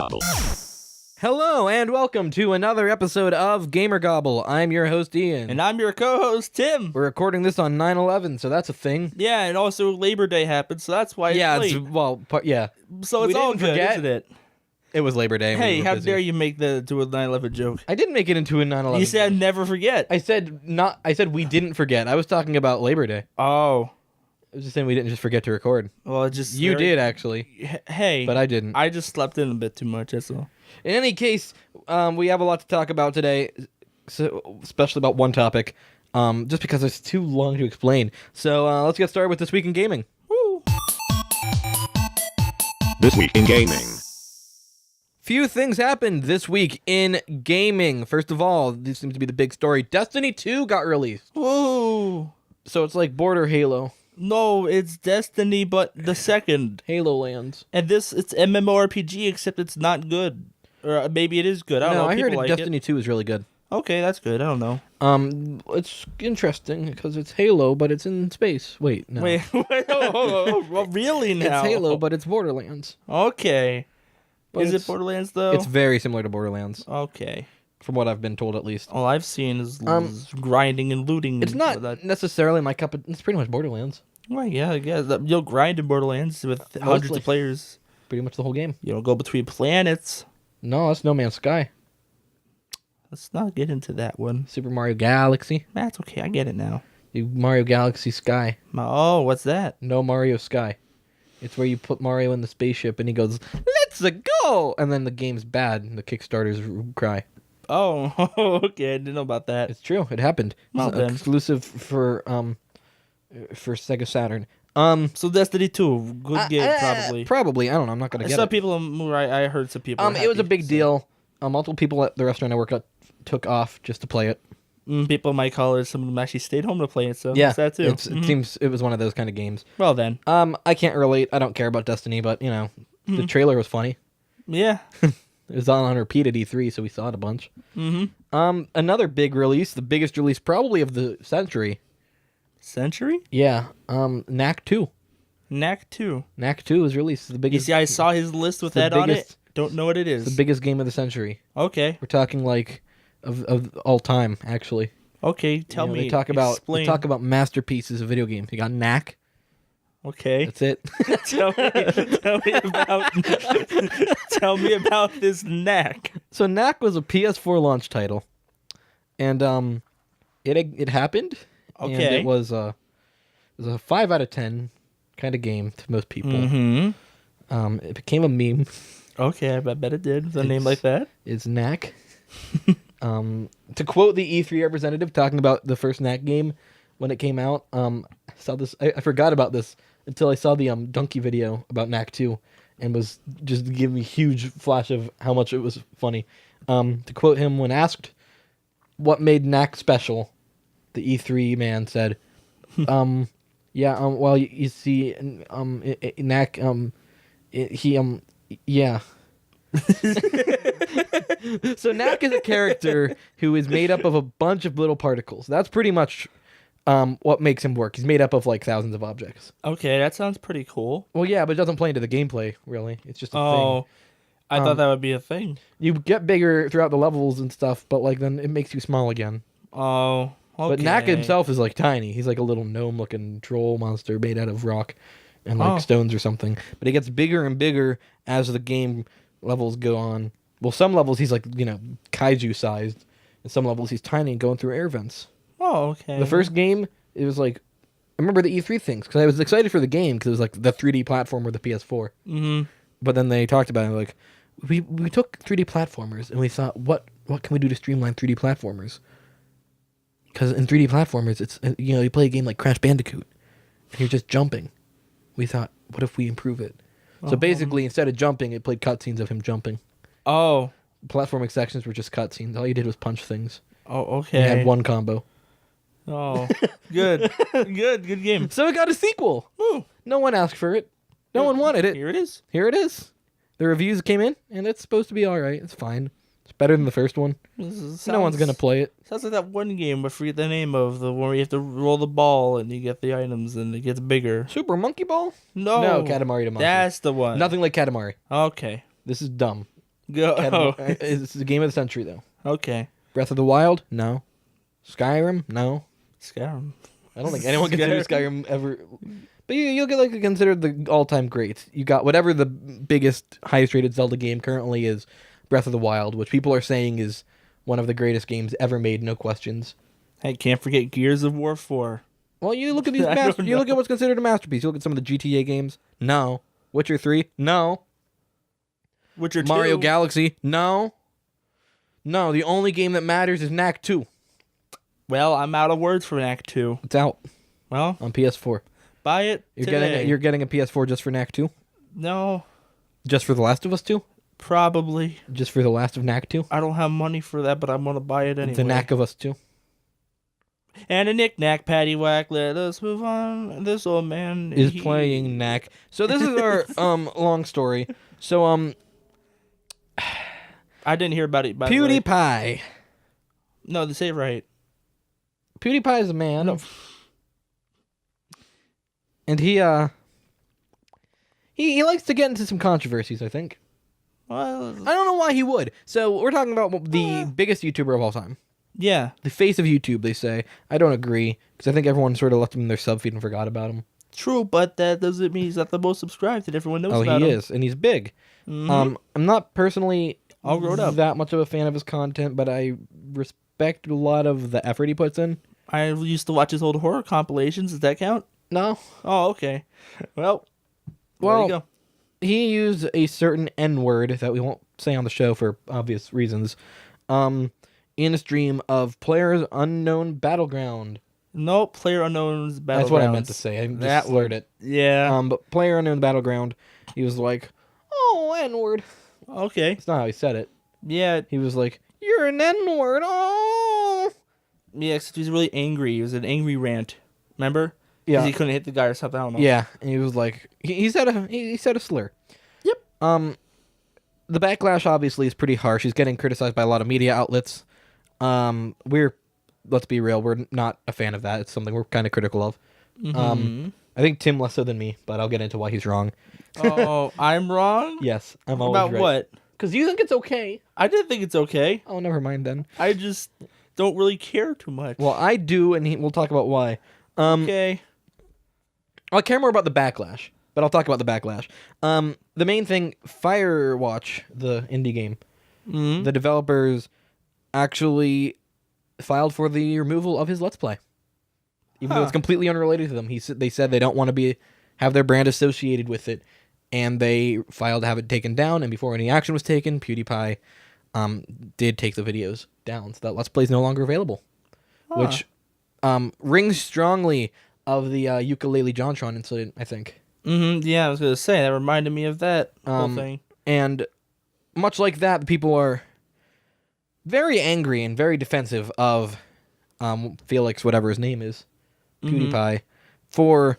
GamerGobble. Hello and welcome to another episode of GamerGobble. I'm your host Ian. And I'm your co-host, Tim. We're recording this on 9/11, so that's a thing. Yeah, and also Labor Day happened, so that's why it's late. Yeah. So it's all good, isn't it? It was Labor Day. Hey, how dare you make the do a 9/11 joke? I didn't make it into a 9/11. You said never forget. I said we didn't forget. I was talking about Labor Day. Oh. I was just saying we didn't just forget to record. Well, it just... You did, actually. Hey. But I didn't. I just slept in a bit too much, that's all. In any case, we have a lot to talk about today, so, especially about one topic, just because it's too long to explain. So let's get started with This Week in Gaming. Woo! This Week in Gaming. Few things happened this week in gaming. First of all, this seems to be the big story. Destiny 2 got released. Woo! So it's like Border Halo. No, it's Destiny, but the second. Halo Lands. And it's MMORPG, except it's not good. Or maybe it is good. I don't know. I heard like Destiny 2 is really good. Okay, that's good. I don't know. It's interesting because it's Halo, but it's in space. Wait, no. Wait, oh, really now? It's Halo, but it's Borderlands. Okay. But Is it Borderlands, though? It's very similar to Borderlands. Okay. From what I've been told, at least. All I've seen is grinding and looting. It's not necessarily my cup of... It's pretty much Borderlands. Well, yeah, I guess. You'll grind in Borderlands with hundreds of players. Pretty much the whole game. You don't go between planets. No, that's No Man's Sky. Let's not get into that one. Super Mario Galaxy. That's okay. I get it now. Mario Galaxy Sky. Oh, what's that? No Mario Sky. It's where you put Mario in the spaceship and he goes, "Let's go!" And then the game's bad and the Kickstarters cry. Oh, okay. I didn't know about that. It's true. It happened. It's exclusive for Sega Saturn. So Destiny 2, good game, probably. Probably. I don't know. I'm not going to get some it. people, I heard some people. It was a big deal. Multiple people at the restaurant I work at took off just to play it. People in my college, some of them actually stayed home to play it, so yeah, it's that too. It seems it was one of those kind of games. Well then. I can't relate. I don't care about Destiny, but, the trailer was funny. Yeah. It was on repeat at E3, so we saw it a bunch. Another big release, the biggest release probably of the century. Century? Yeah. Knack 2. Knack 2. Knack 2 was released. The biggest. You see, I saw his list with that on it. Don't know what it is. The biggest game of the century. Okay. We're talking like of all time, actually. Okay, tell me. They talk about masterpieces of video games. You got Knack. Okay. That's it. tell me about this Knack. So Knack was a PS4 launch title, and it happened. Okay. And it was a 5 out of 10 kind of game to most people. It became a meme. Okay, I bet it did with a name like that. It's Knack. To quote the E3 representative talking about the first Knack game when it came out, I saw this. I forgot about this until I saw the donkey video about Knack 2, and was just giving me a huge flash of how much it was funny. To quote him, when asked what made Knack special, the E3 man said, well, you see, Knack, yeah. So Knack is a character who is made up of a bunch of little particles. That's pretty much what makes him work. He's made up of like thousands of objects. Okay, that sounds pretty cool. Well, yeah, but it doesn't play into the gameplay, really. It's just a thing. Oh, I thought that would be a thing. You get bigger throughout the levels and stuff, but like then it makes you small again. Oh, okay. But Knack himself is like tiny. He's like a little gnome-looking troll monster made out of rock and like stones or something. But he gets bigger and bigger as the game levels go on. Well, some levels he's like, kaiju-sized. And some levels he's tiny and going through air vents. Oh, okay. The first game, it was like... I remember the E3 things, because I was excited for the game, because it was like the 3D platformer, the PS4. Mm-hmm. But then they talked about it, like, we took 3D platformers, and we thought, what can we do to streamline 3D platformers? Because in 3D platformers, it's you play a game like Crash Bandicoot, and you're just jumping. We thought, what if we improve it? So basically, instead of jumping, it played cutscenes of him jumping. Oh. Platforming sections were just cutscenes. All you did was punch things. Oh, okay. You had one combo. Oh, good. good game. So it got a sequel. Woo. No one asked for it. No one wanted it. Here it is. Here it is. The reviews came in, and it's supposed to be all right. It's fine. It's better than the first one. No one's going to play it. Sounds like that one game, I forget the name of, the one where you have to roll the ball and you get the items and it gets bigger. Super Monkey Ball? No. No, Katamari Damacy. That's the one. Nothing like Katamari. Okay. This is dumb. Go. It's the game of the century, though. Okay. Breath of the Wild? No. Skyrim? No. Skyrim. I don't think anyone considers Skyrim ever. But you'll get like considered the all-time greats. You got whatever the biggest, highest-rated Zelda game currently is, Breath of the Wild, which people are saying is one of the greatest games ever made, no questions. Hey, can't forget Gears of War 4. Well, you look at these. You look at what's considered a masterpiece. You look at some of the GTA games. No. Witcher 3. No. Witcher 2. Mario Galaxy. No. No. The only game that matters is Knack 2. Well, I'm out of words for Knack 2. It's out Well, on PS4. buy it today. You're getting a PS4 just for Knack 2? No, Just for The Last of Us 2? probably. Just for The Last of Knack 2? I don't have money for that, but I'm going to buy it anyway. The Knack of Us 2? And a knick-knack, paddywhack, let us move on. This old man Is playing Knack. So this is our long story. So I didn't hear about it, by the way. PewDiePie. No, they say it right. PewDiePie is a man. No. And he likes to get into some controversies, I think. Well, I don't know why he would. So we're talking about the biggest YouTuber of all time. yeah. The face of YouTube, they say. I don't agree, because I think everyone sort of left him in their sub-feed and forgot about him. True, but that doesn't mean he's not the most subscribed and everyone knows about he him. is, and he's big. Mhm. I'm not personally All grown up. that much of a fan of his content, but I respect a lot of the effort he puts in. I used to watch his old horror compilations. Does that count? No. Oh, okay. Well, there Well, you go. he used a certain N-word that we won't say on the show for obvious reasons, in a stream of Players Unknown Battleground. No, Player Unknown's Battlegrounds. That's what I meant to say. I just slurred it. Yeah. But Player Unknown Battleground, he was like, "Oh, N-word." Okay. It's not how he said it. Yeah. He was like, "You're an N-word." Oh. Yeah, 'cause he was really angry. It was an angry rant. Remember? 'Cause Yeah. he couldn't hit the guy or something. I don't know. Yeah, and he was like, he said a slur. Yep. The backlash obviously is pretty harsh. He's getting criticized by a lot of media outlets. Let's be real, we're not a fan of that. It's something we're kind of critical of. I think Tim less so than me, but I'll get into why he's wrong. Oh, I'm wrong? Yes, I'm always About right. what? Because you think it's okay. I did think it's okay. Oh, never mind then. I just don't really care too much. Well, I do, and we'll talk about why. Okay. I care more about the backlash, but I'll talk about the backlash. The main thing, Firewatch, the indie game, Mm-hmm. the developers actually filed for the removal of his Let's Play, even though it's completely unrelated to them. They said they don't want to have their brand associated with it, and they filed to have it taken down. And before any action was taken, PewDiePie did take the videos down, so that Let's Play is no longer available, which rings strongly of the ukulele JonTron incident, I think. Mm-hmm. Yeah, I was gonna say that reminded me of that whole thing. And much like that, people are very angry and very defensive of Felix, whatever his name is, PewDiePie, for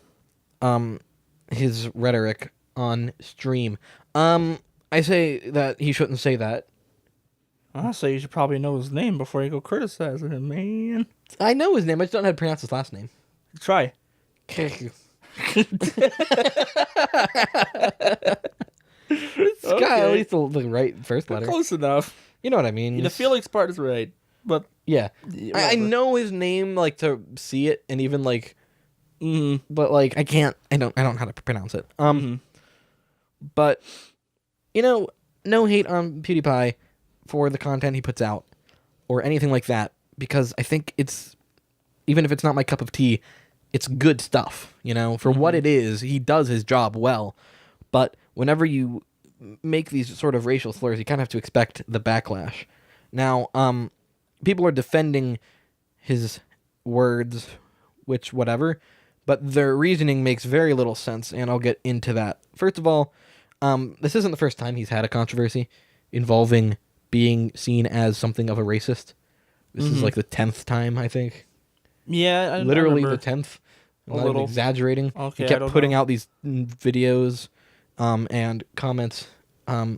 his rhetoric on stream. I say that he shouldn't say that. Honestly, you should probably know his name before you go criticizing him, man. I know his name, I just don't know how to pronounce his last name. Try. It's got at least the right first letter. Close enough. You know what I mean? The Felix part is right, but Yeah. I whatever. know his name, like, to see it, and even, like, Mm-hmm. but, like, I don't know how to pronounce it. But, no hate on PewDiePie for the content he puts out, or anything like that, because I think it's, even if it's not my cup of tea, it's good stuff, for what it is. He does his job well, but whenever you make these sort of racial slurs, you kind of have to expect the backlash. Now, people are defending his words, which whatever, but their reasoning makes very little sense, and I'll get into that. First of all, this isn't the first time he's had a controversy involving being seen as something of a racist. This is like the 10th time, I think. Yeah, Literally remember. the 10th. I'm A not even little. exaggerating. Okay, He I kept don't putting know. out these videos and comments,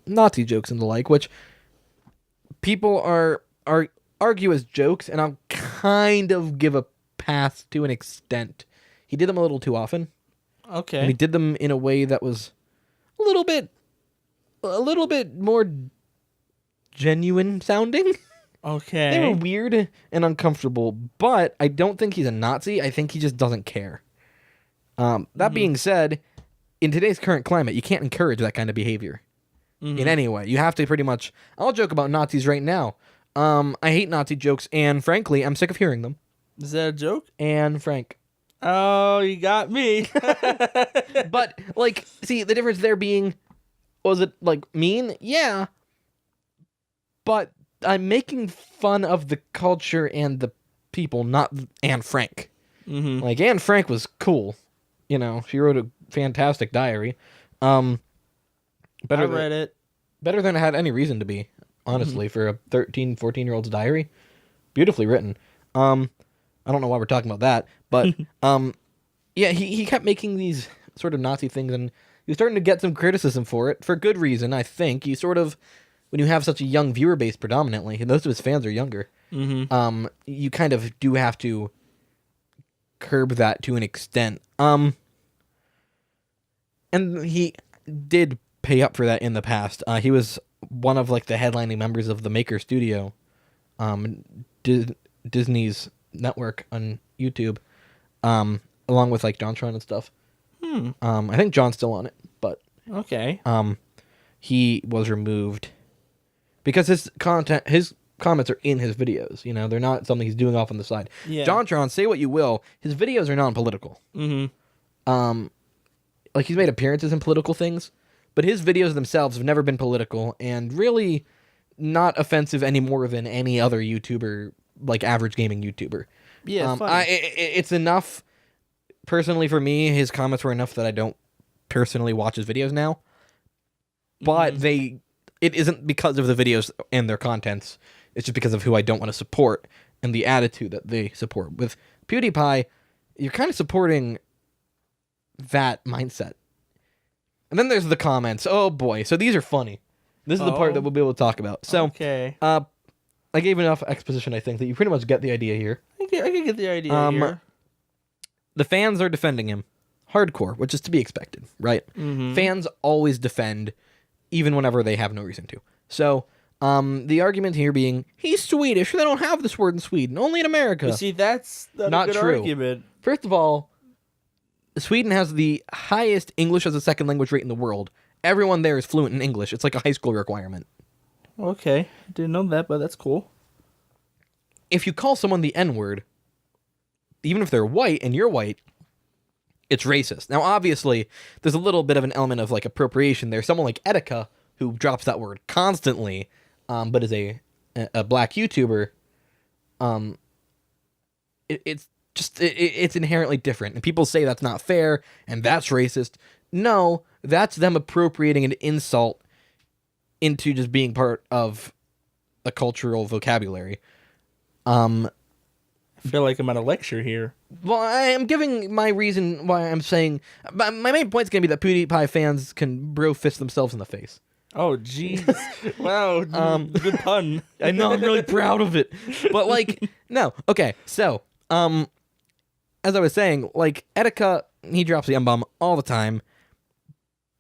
Nazi jokes and the like, which people argue as jokes, and I'll kind of give a pass to an extent. He did them a little too often, and Okay. he did them in a way that was a little bit more genuine sounding. Okay. They were weird and uncomfortable, but I don't think he's a Nazi. I think he just doesn't care. That being said, in today's current climate, you can't encourage that kind of behavior in any way. You have to pretty much... I'll joke about Nazis right now. I hate Nazi jokes, and frankly, I'm sick of hearing them. Is that a joke? Anne Frank. Oh, you got me. But, like, see, the difference there being, was it, like, mean? Yeah. But I'm making fun of the culture and the people, not Anne Frank. Like, Anne Frank was cool. You know, she wrote a fantastic diary. I read it. Better than it had any reason to be, honestly, for a 13, 14-year-old's diary. Beautifully written. I don't know why we're talking about that, but yeah, he kept making these sort of Nazi things, and he was starting to get some criticism for it, for good reason, I think. He sort of, when you have such a young viewer base predominantly, and most of his fans are younger, you kind of do have to curb that to an extent. And he did pay up for that in the past. He was one of, like, the headlining members of the Maker Studio, Disney's network on YouTube, along with, like, JonTron and stuff. I think John's still on it, but okay. He was removed because his comments are in his videos. You know, they're not something he's doing off on the side. Yeah. JonTron, say what you will, his videos are non-political. Like, he's made appearances in political things, but his videos themselves have never been political and really not offensive any more than any other YouTuber, like average gaming YouTuber. Yeah, it's enough. Personally, for me, his comments were enough that I don't personally watch his videos now. But it isn't because of the videos and their contents. It's just because of who I don't want to support and the attitude that they support. With PewDiePie, you're kind of supporting that mindset. And then there's the comments. Oh boy. So these are funny. This is the part that we'll be able to talk about. So, okay. I gave enough exposition, I think, that you pretty much get the idea here. I can get the idea here. The fans are defending him. Hardcore, which is to be expected, right? Fans always defend, even whenever they have no reason to. So, the argument here being, he's Swedish, they don't have this word in Sweden, only in America. You see, that's not a good true. argument. First of all, Sweden has the highest English as a second language rate in the world. Everyone there is fluent in English. It's like a high school requirement. Okay, didn't know that, but that's cool. If you call someone the N-word, even if they're white and you're white, it's racist. Now, obviously, there's a little bit of an element of, like, appropriation there. Someone like Etika, who drops that word constantly, but is a black YouTuber, it's inherently different. And people say that's not fair, and that's racist. No, that's them appropriating an insult into just being part of a cultural vocabulary. I feel like I'm at a lecture here. Well, I am giving my reason why I'm saying... My main point is going to be that PewDiePie fans can bro fist themselves in the face. Oh, jeez. Wow, good pun. I know, I'm really proud of it. But, like, no. Okay, so, as I was saying, like, Etika, he drops the M-bomb all the time,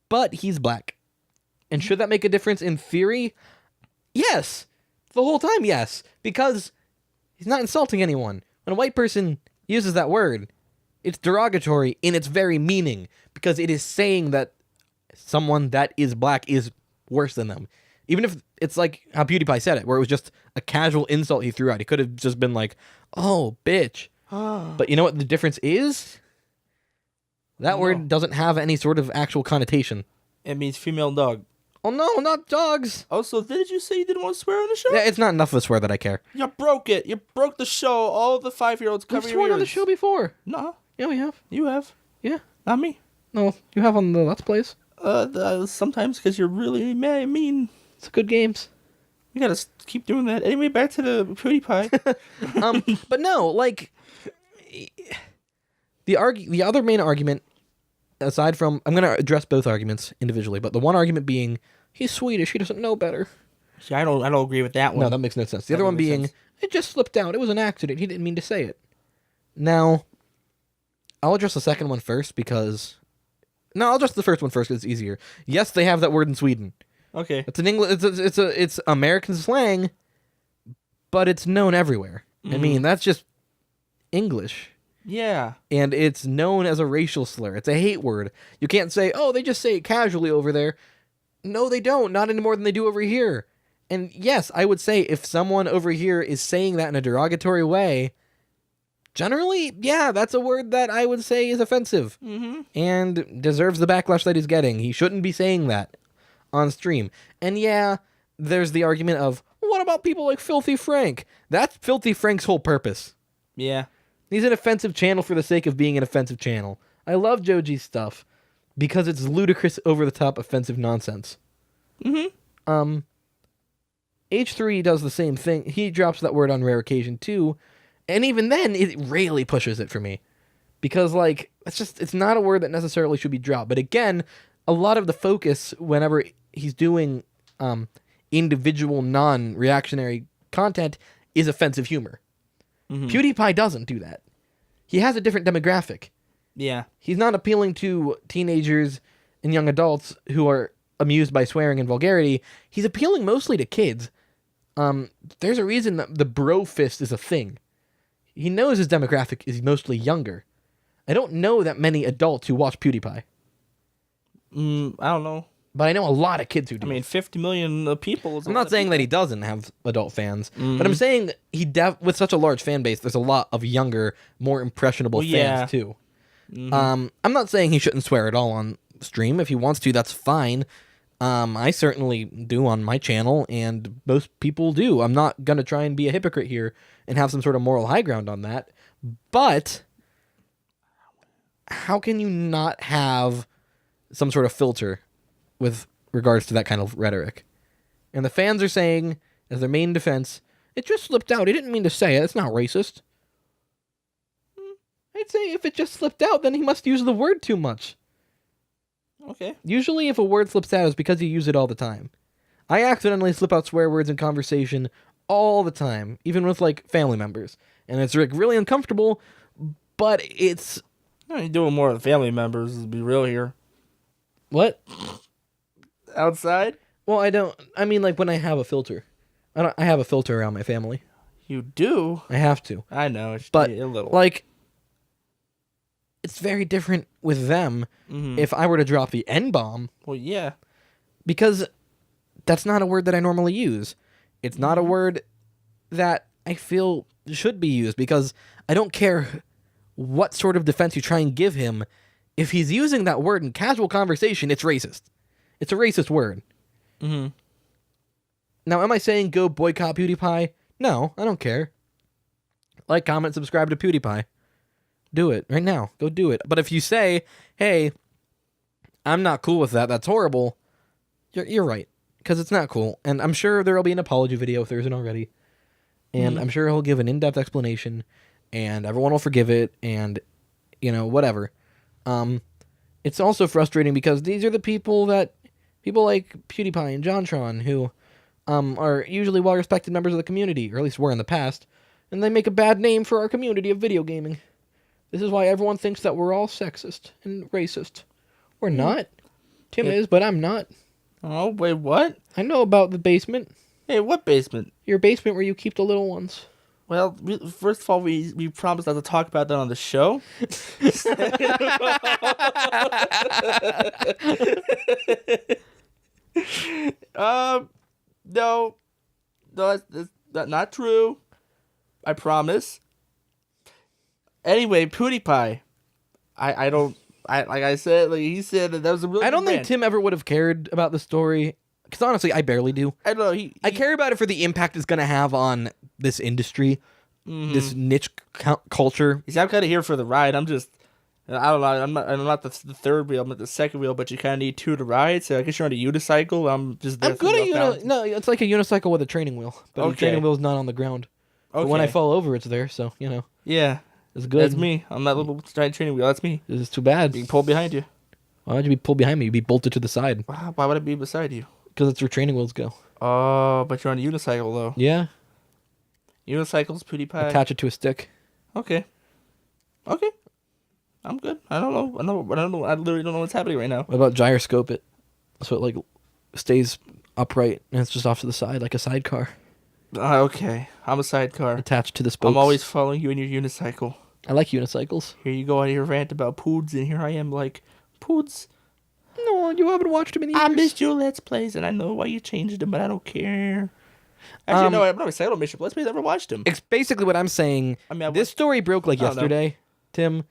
but he's black. And should that make a difference in theory? Yes. The whole time, yes. Because he's not insulting anyone. When a white person uses that word, it's derogatory in its very meaning, because it is saying that someone that is black is worse than them. Even if it's like how PewDiePie said it, where it was just a casual insult he threw out. He could have just been like, oh, bitch. But you know what the difference is? That word doesn't have any sort of actual connotation. It means female dog. Oh, no, not dogs. Also, did you say you didn't want to swear on the show? Yeah, it's not enough of a swear that I care. You broke it. You broke the show. All the 5-year-olds cover We've your sworn ears. on the show before. No. Yeah, we have. You have. Yeah. Not me. No, you have on the Let's Plays. Sometimes because you're really mean. It's good games. You gotta keep doing that. Anyway, back to the PewDiePie. But no, like, the other main argument, aside from, I'm gonna address both arguments individually, but the one argument being, he's Swedish, he doesn't know better. See, I don't agree with that one. No, that makes no sense. The other one being, it just slipped out. It was an accident. He didn't mean to say it. Now, I'll address the second one first because... No, I'll address the first one first because it's easier. Yes, they have that word in Sweden. Okay. It's an English. It's American slang, but it's known everywhere. I mean, that's just English. Yeah. And it's known as a racial slur. It's a hate word. You can't say, oh, they just say it casually over there. No, they don't. Not any more than they do over here. And yes, I would say if someone over here is saying that in a derogatory way, generally, yeah, that's a word that I would say is offensive and deserves the backlash that he's getting. He shouldn't be saying that on stream. And yeah, there's the argument of, what about people like Filthy Frank? That's Filthy Frank's whole purpose. Yeah. He's an offensive channel for the sake of being an offensive channel. I love Joji's stuff because it's ludicrous, over-the-top, offensive nonsense. H3 does the same thing. He drops that word on rare occasion too, and even then, it really pushes it for me. Because, like, it's not a word that necessarily should be dropped. But again, a lot of the focus whenever he's doing individual non-reactionary content is offensive humor. PewDiePie doesn't do that. He has a different demographic. Yeah. He's not appealing to teenagers and young adults who are amused by swearing and vulgarity. He's appealing mostly to kids. There's a reason that the bro fist is a thing. He knows his demographic is mostly younger. I don't know that many adults who watch PewDiePie. I don't know. But I know a lot of kids who do. I mean, 50 million people. I'm not saying that he doesn't have adult fans, but I'm saying with such a large fan base, there's a lot of younger, more impressionable fans too. I'm not saying he shouldn't swear at all on stream. If he wants to, that's fine. I certainly do on my channel, and most people do. I'm not going to try and be a hypocrite here and have some sort of moral high ground on that. But how can you not have some sort of filter with regards to that kind of rhetoric? And the fans are saying, as their main defense, it just slipped out. He didn't mean to say it. It's not racist. I'd say if it just slipped out, then he must use the word too much. Okay. Usually if a word slips out, it's because you use it all the time. I accidentally slip out swear words in conversation all the time, even with, like, family members. And it's, like, really uncomfortable, but it's... You're doing more with family members, to be real here. What? Outside? Well, I mean, like, when I have a filter. I have a filter around my family. You do? I have to. I know. It's But, a little. like, it's very different with them if I were to drop the N-bomb. Well, yeah. Because that's not a word that I normally use. It's not a word that I feel should be used, because I don't care what sort of defense you try and give him. If he's using that word in casual conversation, it's racist. It's a racist word. Now, am I saying go boycott PewDiePie? No, I don't care. Like, comment, subscribe to PewDiePie. Do it right now. Go do it. But if you say, hey, I'm not cool with that, that's horrible, you're right. Because it's not cool. And I'm sure there will be an apology video if there isn't already. And I'm sure he'll give an in-depth explanation. And everyone will forgive it. And, you know, whatever. It's also frustrating because these are the people like PewDiePie and JonTron who are usually well-respected members of the community, or at least were in the past. And they make a bad name for our community of video gaming. This is why everyone thinks that we're all sexist and racist. We're not. Tim is, but I'm not. Oh, wait, what? I know about the basement. Hey, what basement? Your basement where you keep the little ones. Well, first of all, we promised not to talk about that on the show. No, that's not true. I promise. Anyway, PewDiePie. Like I said, like he said, that was a really. I don't think rant. Tim ever would have cared about the story, because honestly, I barely do. I don't know. I care about it for the impact it's going to have on this industry, this niche culture. See, I'm kind of here for the ride. I'm just, I don't know. I'm not the third wheel. I'm at the second wheel, but you kind of need two to ride. So I guess you're on a unicycle. I'm just. There I'm good at No, it's like a unicycle with a training wheel, but the training wheel's not on the ground. Okay. But when I fall over, it's there. So you know. Yeah. It's good. That's me. I'm that little giant training wheel. That's me. This is too bad. Being pulled behind you. Why would you be pulled behind me? You'd be bolted to the side. Why would I be beside you? Because that's where training wheels go. Oh, but you're on a unicycle though. Yeah. Unicycles, PewDiePie. Attach it to a stick. Okay. I'm good. I don't know. I literally don't know what's happening right now. What about gyroscope it? So it like stays upright, and it's just off to the side like a sidecar Okay, I'm a sidecar. attached to the spokes. I'm always following you in your unicycle. I like unicycles. Here you go on your rant about poods, and here I am like, poods. No, you haven't watched him in years. I missed your Let's Plays, and I know why you changed them, but I don't care. Actually, no, I'm not saying I don't miss your Let's Plays. I never watched them. It's basically what I'm saying. I mean, this story broke like I don't know. yesterday, Tim.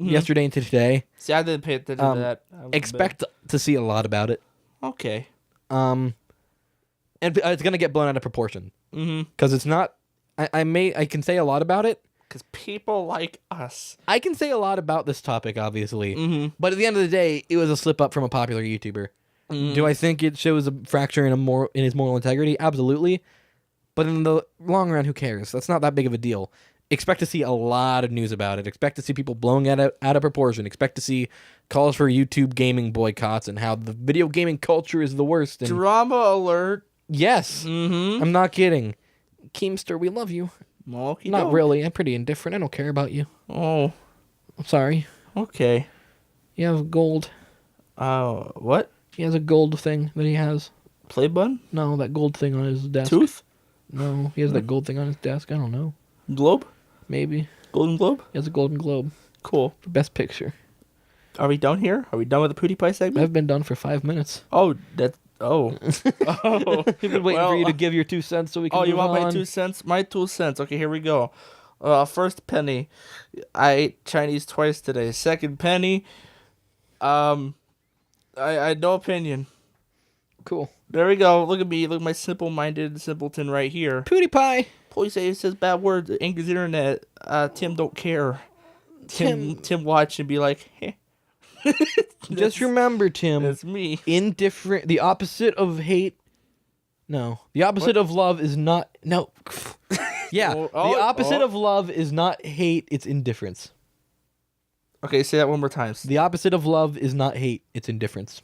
Mhm. Yesterday into today. See, I didn't pay attention to that. Expect to see a lot about it. Okay. And it's gonna get blown out of proportion Mm-hmm. because it's not. I can say a lot about it. Because people like us. I can say a lot about this topic, obviously, Mm-hmm. but at the end of the day, it was a slip up from a popular YouTuber. Mm-hmm. Do I think it shows a fracture in his moral integrity? Absolutely. But in the long run, who cares? That's not that big of a deal. Expect to see a lot of news about it. Expect to see people blowing it out of proportion. Expect to see calls for YouTube gaming boycotts and how the video gaming culture is the worst. And Drama alert. yes, Mm-hmm. I'm not kidding. Keemster, we love you. Okey Not doke. really. I'm pretty indifferent. I don't care about you. Oh, I'm sorry. okay. You have gold. What? He has a gold thing that he has. Play button? No, that gold thing on his desk. Tooth? No, he has that gold thing on his desk. I don't know. Globe? Maybe. Golden Globe? He has a golden globe. Cool. For best picture. Are we done here? Are we done with the Pewdiepie segment? I've been done for 5 minutes. Oh, that's... Oh. Oh. We've been waiting for you to give your 2 cents so we can Oh, you move want my on. 2 cents? My 2 cents. Okay, here we go. First penny. I ate Chinese twice today. Second penny. I had no opinion. Cool. There we go. Look at me. Look at my simple-minded simpleton right here. Pewdiepie. Police say it says bad words. It angers the internet. Tim don't care. Tim watch and be like, hey. Just remember, Tim. That's me. Indifferent. The opposite of hate. No. The opposite of love is not. No. Yeah. The opposite of love is not hate. It's indifference. Okay, say that one more time. The opposite of love is not hate. It's indifference.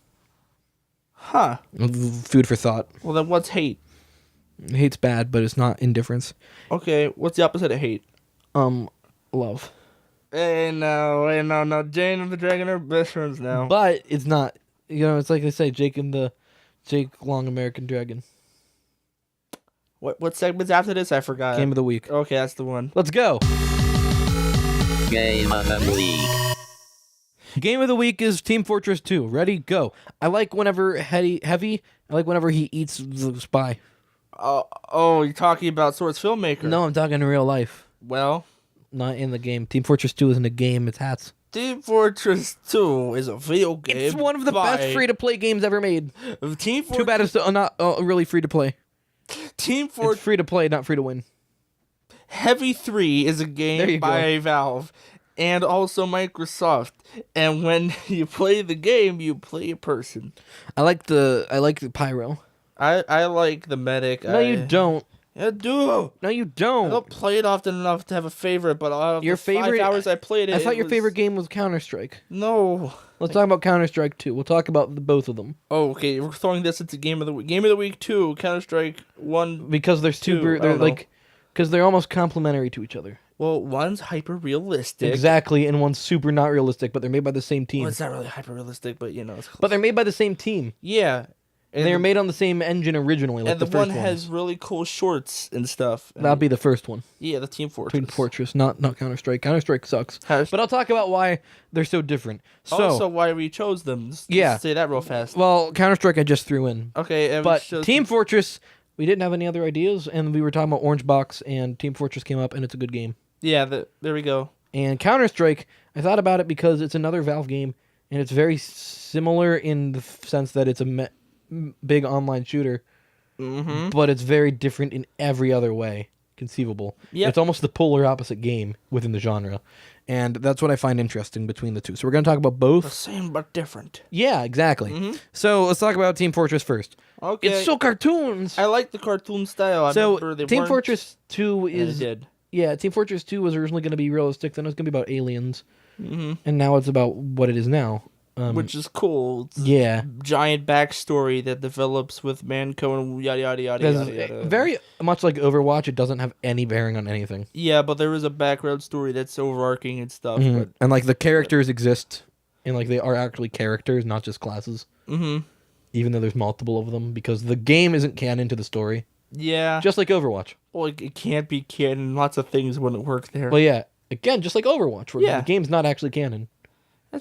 Huh. Food for thought. Well, then what's hate? Hate's bad, but it's not indifference. Okay, what's the opposite of hate? Love. Hey, no. Jane and the Dragon are best friends now. But it's not. You know, it's like they say, Jake Long American Dragon. What segment's after this? I forgot. Game of the week. Okay, that's the one. Let's go. Game of the week. Game of the week is Team Fortress 2. Ready? Go. I like whenever heavy. I like whenever he eats the spy. Oh, you're talking about Swords Filmmaker. No, I'm talking in real life. Well, Not in the game. Team Fortress 2 isn't a game. It's hats. Team Fortress 2 is a video game. It's one of the best free-to-play games ever made. Team Too bad it's not really free-to-play. Team It's Fortress free-to-play, not free-to-win. Heavy 3 is a There game you by Valve and also Microsoft. And when you play the game, you play a person. I like the pyro. I like the medic. No, you don't. I do. No, you I don't. don't play it often enough to have a favorite, but out of Your the 5 favorite- hours I played it, I thought your was- favorite game was Counter-Strike. No. Let's talk about Counter-Strike 2. We'll talk about both of them. Oh, okay. We're throwing this into Game of the Week. Game of the Week 2, Counter-Strike 1. Because they're I don't know. because they're almost complementary to each other. Well, one's hyper-realistic. Exactly, and one's super not realistic, but they're made by the same team. Well, it's not really hyper-realistic, but, you know. It's close. But they're made by the same team. Yeah. And they were made on the same engine originally, like and the the first one has really cool shorts and stuff. That'll be the first one. Yeah, the Team Fortress. Team Fortress, not Counter-Strike. Counter-Strike sucks. Counter- But I'll talk about why they're so different. So, also, why we chose them. Just Yeah. say that real fast. well, Counter-Strike I just threw in. Okay, and But we chose Team Fortress, we didn't have any other ideas, and we were talking about Orange Box, and Team Fortress came up, and it's a good game. Yeah, there we go. And Counter-Strike, I thought about it because it's another Valve game, and it's very similar in the sense that it's a big online shooter, Mm-hmm. but it's very different in every other way conceivable. Yep. It's almost the polar opposite game within the genre, and that's what I find interesting between the two. So we're going to talk about The both. same but different. Yeah, exactly. Mhm. So let's talk about Team Fortress first. Okay. It's so cartoons. I like the cartoon style. I So remember they Team weren't- Fortress 2 and it is did. yeah, Team Fortress 2 was originally going to be realistic, then it was going to be about aliens, Mm-hmm. and now it's about what it is now. Which is cool. It's Yeah. giant backstory that develops with Manco and yada yada yada Because yada yada. very much like Overwatch, it doesn't have any bearing on anything. Yeah, but there is a background story that's overarching and stuff. Mhm. But And like the characters exist, and like they are actually characters, not just classes. mm-hmm. even though there's multiple of them, because the game isn't canon to the story. Yeah. Just like Overwatch. Well, it can't be canon. Lots of things wouldn't work there. Well, yeah. Again, just like Overwatch, where the game's not actually canon.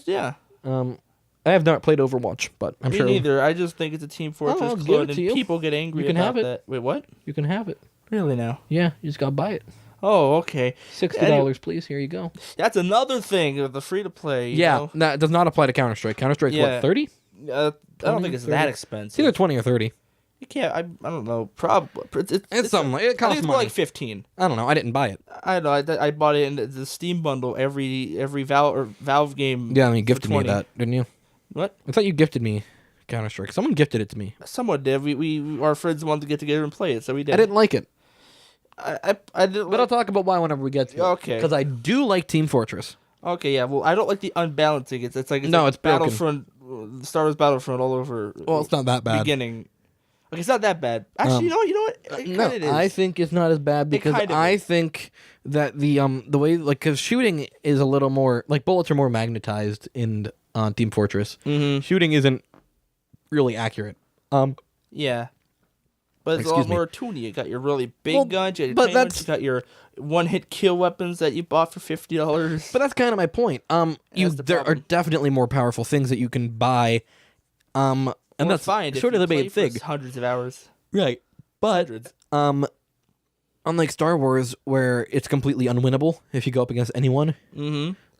Yeah. I have not played Overwatch, but I'm sure. Me neither. I just think it's a Team Fortress clone, and people get angry you can about have it. that. Wait, what? You can have it. Really now? Yeah, you just gotta buy it. Oh, okay. $60, please. Here you go. That's another thing of the free-to-play. Yeah, that does not apply to Counter-Strike. Counter-Strike's what, 30? I don't think it's 30? that It's expensive. either 20 or 30. You can't. I don't know. Probably. It's something. It I think costs it's money. more like 15. I don't know. I didn't buy it. I know. I bought it in the Steam bundle. Every Valve game. Yeah, I mean, you gifted me 20. that, didn't you? What? I thought you gifted me Counter-Strike. Someone gifted it to me. Someone did. We our friends wanted to get together and play it, so we did. I didn't like it. I didn't. But I'll talk about why whenever we get to it. Okay. Because I do like Team Fortress. Okay, yeah. Well, I don't like the unbalancing. It's like No, like it's broken. Battlefront, Star Wars Battlefront all over. Well, it's not that bad. Beginning. Okay, it's not that bad. Actually, you know what? It No, kinda is. I think it's not as bad because kind of I is. think that the way, like, because shooting is a little more, like, bullets are more magnetized in Team Fortress. Mm-hmm. Shooting isn't really accurate. Yeah. But it's a Excuse lot me. more toony. You got your really big Well, guns, you got your but tiny ones, that's- you got your one-hit kill weapons that you bought for $50. But that's kind of my point. That's the There are problem. definitely more powerful things that you can buy. And Or that's find if sort of you the main play for thing. hundreds of hours. Right. But Hundreds. unlike Star Wars, where it's completely unwinnable if you go up against anyone,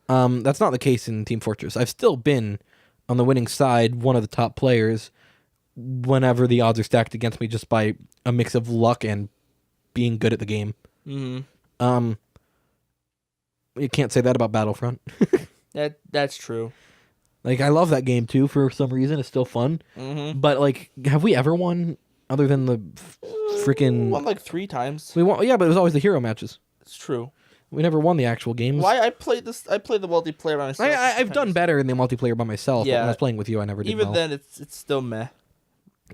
that's not the case in Team Fortress. I've still been on the winning side, one of the top players, whenever the odds are stacked against me just by a mix of luck and being good at the game. Mm-hmm. You can't say that about Battlefront. That's true. Like, I love that game too for some reason. It's still fun. Mm-hmm. But, like, have we ever won other than the freaking... Won like 3 times. We won, yeah, but it was always the hero matches. It's true. We never won the actual games. Why I played the multiplayer on myself. I've done better in the multiplayer by myself. But Yeah. when I was playing with you, I never did Even well. then, it's still meh.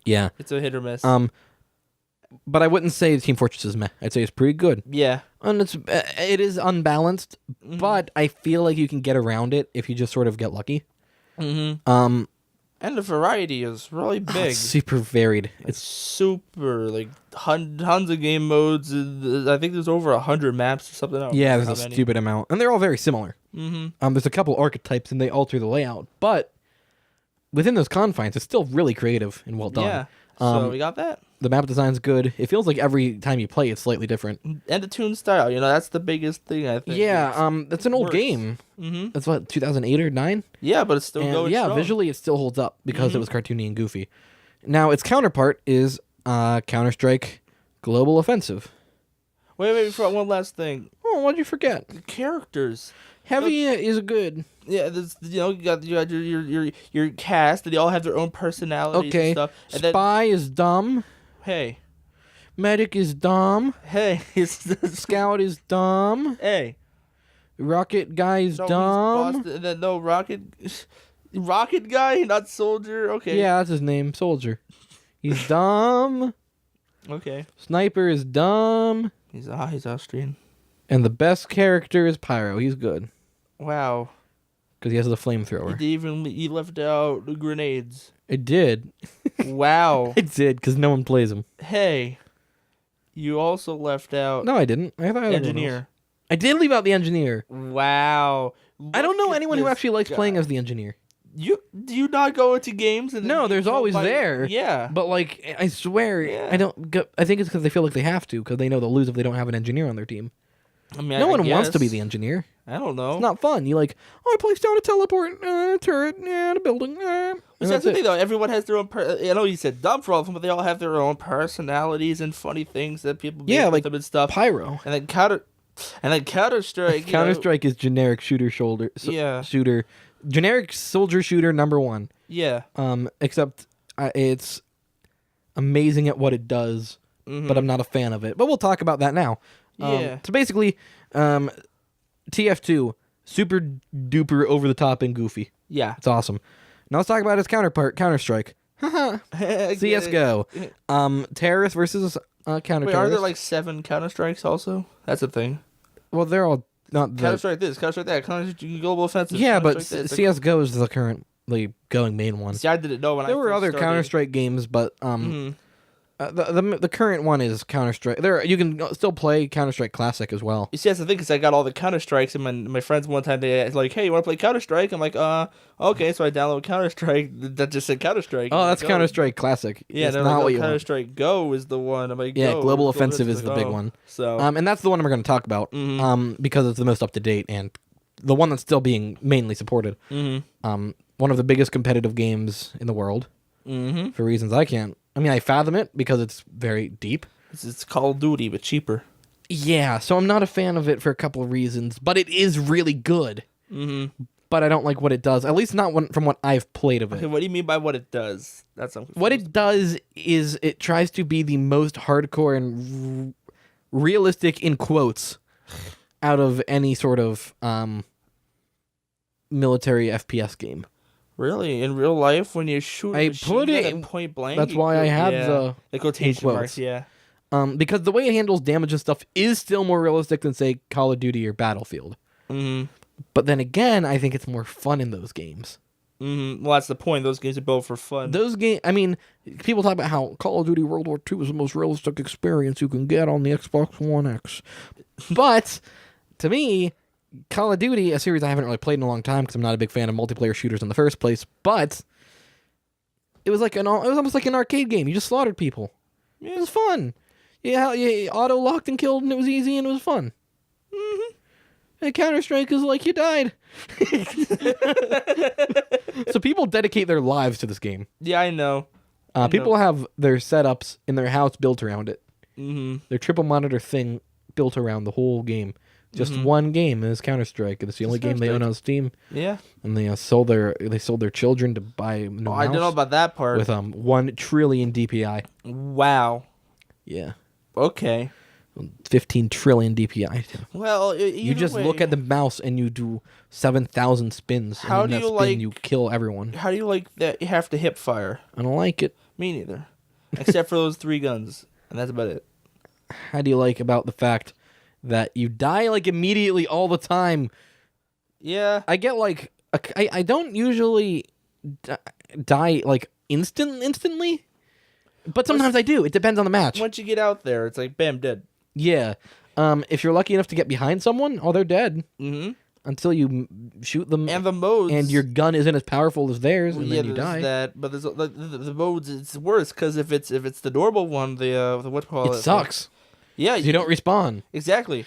Yeah. It's a hit or miss. But I wouldn't say Team Fortress is meh. I'd say it's pretty good. Yeah. And it is unbalanced, but I feel like you can get around it if you just sort of get lucky. Mm-hmm. And the variety is really big. It's super varied. It's super, like, tons of game modes. I think there's over 100 maps or something. Yeah, there's a stupid amount. And they're all very similar. Mm-hmm. There's a couple archetypes and they alter the layout. But within those confines, it's still really creative and well done. Yeah. So we got that. The map design's good. It feels like every time you play, it's slightly different. And the tune style, that's the biggest thing, I think. Yeah, that's an old works. game. Mm-hmm. That's what, 2008 or 9? Yeah, but it's still And going yeah, strong. visually it still holds up because it was cartoony and goofy. Now, its counterpart is Counter-Strike Global Offensive. Wait, before one last thing. Oh, what'd you forget? The characters. Heavy is good. Yeah, you got your cast, and they all have their own personalities Okay. and stuff. And then, Spy is dumb. hey, Medic is dumb. Scout. Scout is dumb. Hey, Rocket guy is no, he's dumb. Boston, and then no rocket guy, not soldier. Okay. Yeah, that's his name. Soldier. He's dumb. Okay. Sniper is dumb. He's Austrian. And the best character is Pyro. He's good. Wow. Because he has the flamethrower. He left out the grenades. It did. Wow. It did, because no one plays him. Hey, you also left out No, I didn't. I thought everyone else. engineer. I did leave out the engineer. Wow. I don't know Look at anyone who this actually likes guy. playing as the engineer. Do you not go into games and No, then there's you go always by- there. Yeah. But, like, I swear, Yeah. I don't go, I think it's because they feel like they have to, because they know they'll lose if they don't have an engineer on their team. I mean, No I one wants to be guess. the engineer. I don't know. It's not fun. You like, I place down a teleport, turret, a building. And That's that's the it. thing, though. Everyone has their own. I know you said dumb for all of them, but they all have their own personalities and funny things that people make Yeah, with like them and stuff. Pyro. And then Counter Strike. Counter Strike is generic shooter. Yeah. Shooter. Generic soldier shooter number 1. Yeah. Except it's amazing at what it does, but I'm not a fan of it. But we'll talk about that now. Yeah. So basically, TF2, super duper over the top and goofy. Yeah. It's awesome. Now let's talk about its counterpart, Counter Strike. CS:GO. Terrorist versus counter Wait, are there like 7 Counter Strikes also? That's a thing. Well, they're all not the. Counter Strike this, Counter Strike that, Counter Strike Global Offensive. Yeah, but Counter-Strike this. CS:GO is the current the going main one. See, I didn't know when There I were first other started. Counter-Strike games, but the current one is Counter-Strike. You can still play Counter-Strike Classic as well. You see, that's the thing, because I got all the Counter-Strikes, and my friends one time, they like, hey, you want to play Counter-Strike? I'm like, okay, so I download Counter-Strike, that just said Counter-Strike. Oh, that's like, Counter-Strike Classic. Yeah, it's they're not like, what you want. Counter-Strike Go is the one. I'm like, Yeah, Go, Global Global Offensive is the big one. So, And that's the one we're going to talk about because it's the most up-to-date and the one that's still being mainly supported. One of the biggest competitive games in the world for reasons I can't. I mean, I fathom it because it's very deep. it's Call of Duty, but cheaper. Yeah, so I'm not a fan of it for a couple of reasons, but it is really good. But I don't like what it does, at least not from what I've played of it. Okay, what do you mean by what it does? What it does is it tries to be the most hardcore and realistic, in quotes, out of any sort of military FPS game. Really? In real life, when you shoot I a machine put gun it at in- point blank? That's why I had the quotation quotes. marks, yeah. Because the way it handles damage and stuff is still more realistic than, say, Call of Duty or Battlefield. But then again, I think it's more fun in those games. Well, that's the point. Those games are built for fun. Those games, I mean, people talk about how Call of Duty World War II is the most realistic experience you can get on the Xbox One X. But, to me, Call of Duty, a series I haven't really played in a long time because I'm not a big fan of multiplayer shooters in the first place, but it was almost like an arcade game. You just slaughtered people. It was fun. Yeah, you auto-locked and killed, and it was easy, and it was fun. And Counter-Strike is like, you died. So people dedicate their lives to this game. Yeah, I know. People have their setups in their house built around it. Their triple monitor thing built around the whole game. Just one game is Counter-Strike. It's the only game they own on Steam. Yeah. And they sold their children to buy a new mouse I don't know about that part. with 1 trillion DPI. Wow. Yeah. Okay. 15 trillion DPI. Well, You just look at the mouse and you do 7,000 spins. How and do in that you spin, like- you kill everyone. How do you like that you have to hip fire? I don't like it. Me neither. Except for those 3 guns. And that's about it. How do you like about the fact that you die like immediately all the time? Yeah. I get like I don't usually die like instantly, but sometimes I do. It depends on the match. Once you get out there, it's like, bam, dead. Yeah. If you're lucky enough to get behind someone, they're dead until you shoot them. And the modes. And your gun isn't as powerful as theirs, and then you there's die. that, but there's the modes. It's worse because if it's the normal one, the what call It sucks. Yeah, You don't respawn. exactly.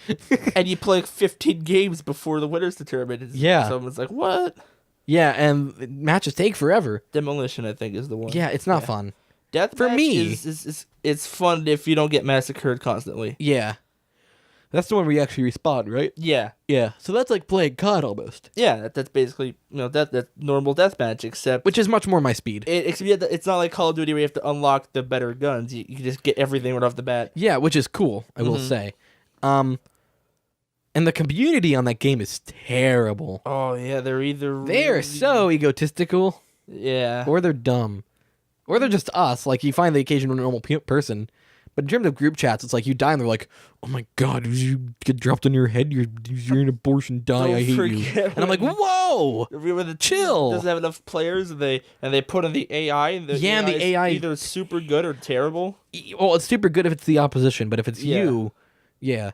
And you play like 15 games before the winner's determined. Yeah. Someone's like, what? Yeah, and matches take forever. Demolition, I think, is the one. Yeah, it's not fun. Deathmatch For me- is it's fun if you don't get massacred constantly. Yeah. That's the one where you actually respawn, right? Yeah. Yeah. So that's like playing COD almost. Yeah, that's basically that's normal deathmatch, except Which is much more my speed. it's not like Call of Duty where you have to unlock the better guns. You can just get everything right off the bat. Yeah, which is cool, I will say. And the community on that game is terrible. Oh yeah, they're They're so egotistical, yeah. or they're dumb, or they're just us. Like, you find the occasional normal person, but in terms of group chats, it's like you die and they're like, "Oh my god, did you get dropped on your head? You're an abortion. Die! Don't I hate you." forget And I'm like, "Whoa, Remember the chill." doesn't have enough players, and they put in the AI, and the Yeah, and the is AI either super good or terrible. Well, it's super good if it's the opposition, but if it's Yeah. you, yeah.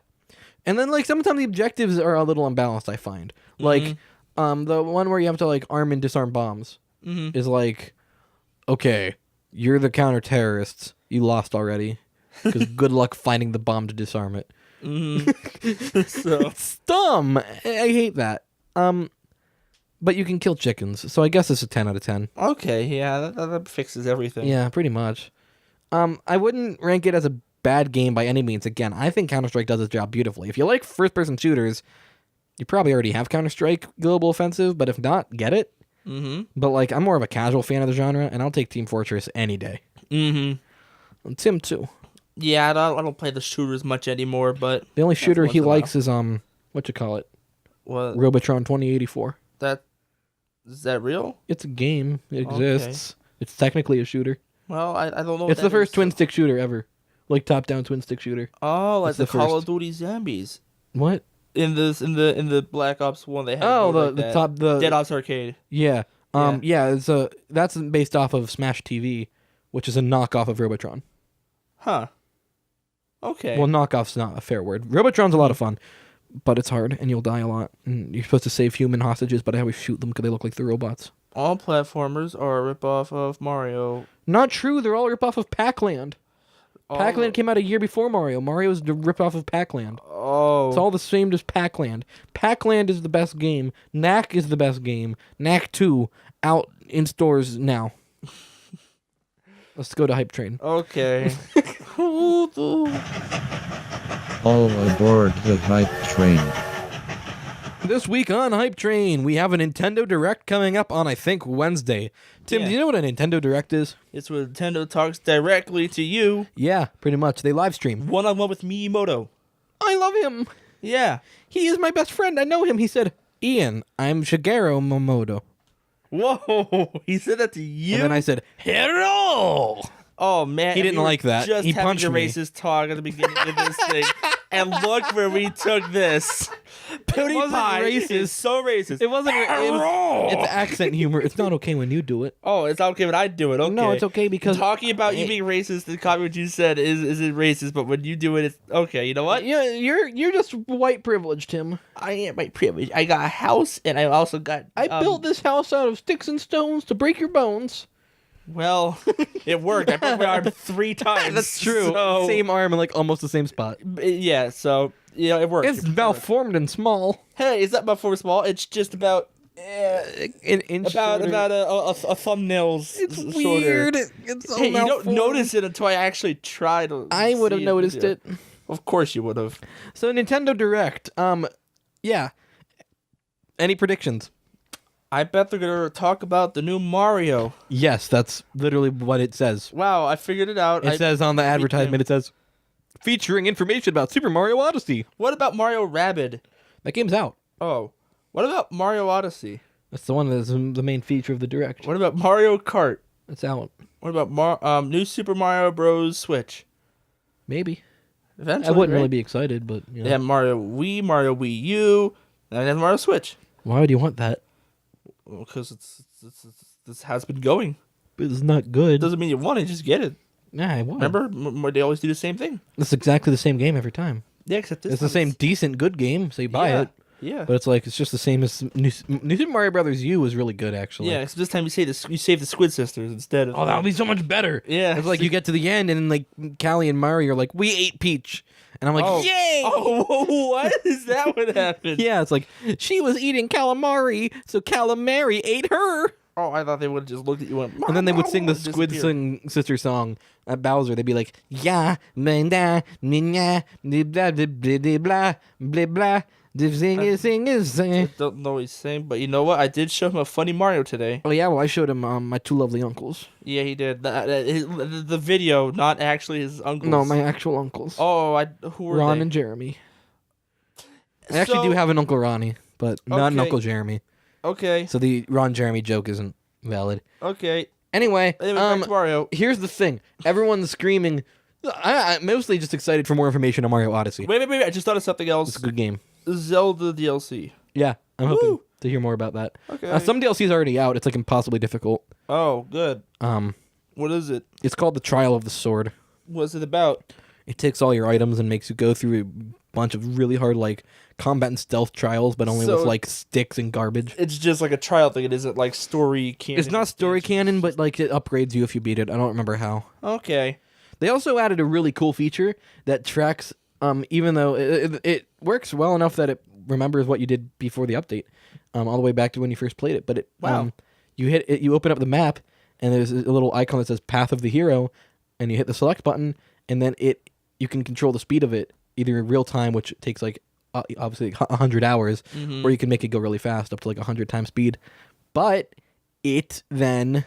And then, like, sometimes the objectives are a little unbalanced, I find. Like, the one where you have to, like, arm and disarm bombs is like, okay, you're the counter-terrorists. You lost already. Because good luck finding the bomb to disarm it. So It's dumb. I hate that. But you can kill chickens, so I guess it's a 10 out of 10. okay, yeah, that fixes everything. Yeah, pretty much. I wouldn't rank it as a bad game by any means. Again, I think Counter-Strike does its job beautifully. If you like first-person shooters, you probably already have Counter-Strike Global Offensive, but if not, get it. But, like, I'm more of a casual fan of the genre, and I'll take Team Fortress any day. And Tim, too. Yeah, I don't play the shooters much anymore, but The only shooter once he in a while. likes is, what you call it? what Robotron 2084. is that real? It's a game. It exists. It's technically a shooter. Well, I don't know. It's the first twin-stick shooter ever. Like, top-down twin-stick shooter. Oh, like It's the the Call first. of Duty Zombies. What? In the Black Ops 1 they had Oh, more like the that. top... the Dead Ops Arcade. Yeah. Yeah, that's based off of Smash TV, which is a knockoff of Robotron. Huh. Okay. Well, knockoff's not a fair word. Robotron's a lot of fun, but it's hard, and you'll die a lot. And you're supposed to save human hostages, but I always shoot them because they look like the robots. All platformers are a ripoff of Mario. Not true. They're all a ripoff of Pac-Land. Pac-Land came out a year before Mario. Mario's the ripoff of Pac-Land. Oh. It's all the same as Pac-Land. Pac-Land is the best game. Knack is the best game. Knack 2 out in stores now. Let's go to Hype Train. Okay. All aboard the hype train. This week on Hype Train, we have a Nintendo Direct coming up on, I think, Wednesday. Tim, Yeah. do you know what a Nintendo Direct is? It's where Nintendo talks directly to you, Yeah, pretty much. They live stream. one-on-one with Miyamoto. I love him. Yeah. He is my best friend. I know him. He said, Ian, I'm Shigeru Momoto. Whoa. He said that to you? And then I said, hello. Oh, man. He didn't we were like that. Just He having punched a me. racist talk at the beginning of this thing. And look where we took this. Pewdiepie racist. is so racist. It wasn't. It's accent humor. It's not okay when you do it. Oh, it's not okay when I do it. Okay. No, it's okay because Talking about you being racist and copying what you said isn't racist, but when you do it, it's okay. You know what? Yeah, you're just white privileged, Tim. I am my privilege. I got a house, and I also got. I built this house out of sticks and stones to break your bones. Well, it worked. I broke my arm 3 times. That's true. So, Same arm in like almost the same spot. Yeah. So it worked. It's malformed and small. Hey, it's not about for small. It's just about. An inch About shorter. a thumbnails. It's shorter. weird. It's so Hey, you don't malformed. notice it until I actually try to. I would have see noticed Yeah. it. Of course you would have. So Nintendo Direct. Yeah. Any predictions? I bet they're gonna talk about the new Mario. Yes, that's literally what it says. Wow, I figured it out. It says on the advertisement, it says, featuring information about Super Mario Odyssey. What about Mario Rabbids? That game's out. Oh, what about Mario Odyssey? That's the one that's the main feature of the Direct. What about Mario Kart? It's out. What about new Super Mario Bros. Switch? Maybe. Eventually, I wouldn't right? really be excited, but you know. They have Mario Wii, Mario Wii U, and they have Mario Switch. Why would you want that? Because this has been going. It's not good. Doesn't mean you want it, just get it. Yeah, I would. Remember, they always do the same thing. It's exactly the same game every time. Yeah, except this It's the time same decent good game, so you buy yeah, it. Yeah. But it's like it's just the same as New Super Mario Brothers U was really good actually. Yeah, except this time you save the Squid Sisters instead of. Oh, that would be so much better. Yeah. It's like you get to the end and like Callie and Mario are like, we ate Peach. And I'm like, Oh. yay! Oh, what is that? What happened? Yeah, it's like she was eating calamari, so calamari ate her. Oh, I thought they would have just looked at you and went. And then they would sing the and Squid disappeared. Sister song at Bowser. They'd be like, yeah, blah, blah, blah, blah, blah, blah, blah, blah, sing. Don't know what he's saying, but you know what? I did show him a funny Mario today. Oh yeah, well I showed him my two lovely uncles. Yeah, he did. The video, not actually his uncles. No, my actual uncles. Oh, who were Ron they? and Jeremy. I actually do have an Uncle Ronnie, but not an Okay. Uncle Jeremy. Okay. So the Ron Jeremy joke isn't valid. Okay. Anyway, Anyway, back to Mario. here's the thing. Everyone's screaming. I'm mostly just excited for more information on Mario Odyssey. Wait. I just thought of something It's else. a good game. Zelda DLC. Yeah, I'm hoping Woo! to hear more about that. Okay. Some DLC's already out. It's like impossibly difficult. Oh, good. What is it? It's called the Trial of the Sword. What's it about? It takes all your items and makes you go through a bunch of really hard like combat and stealth trials, but only So- with like sticks and garbage. It's just like a trial thing. It isn't like story canon. It's not story canon, but like it upgrades you if you beat it. I don't remember how. Okay. They also added a really cool feature that tracks, even though it works well enough that it remembers what you did before the update, all the way back to when you first played it. But it, Wow. you hit it, you open up the map, and there's a little icon that says Path of the Hero, and you hit the select button, and then you can control the speed of it either in real time, which takes like obviously 100 hours, or you can make it go really fast up to like 100 times speed. But it then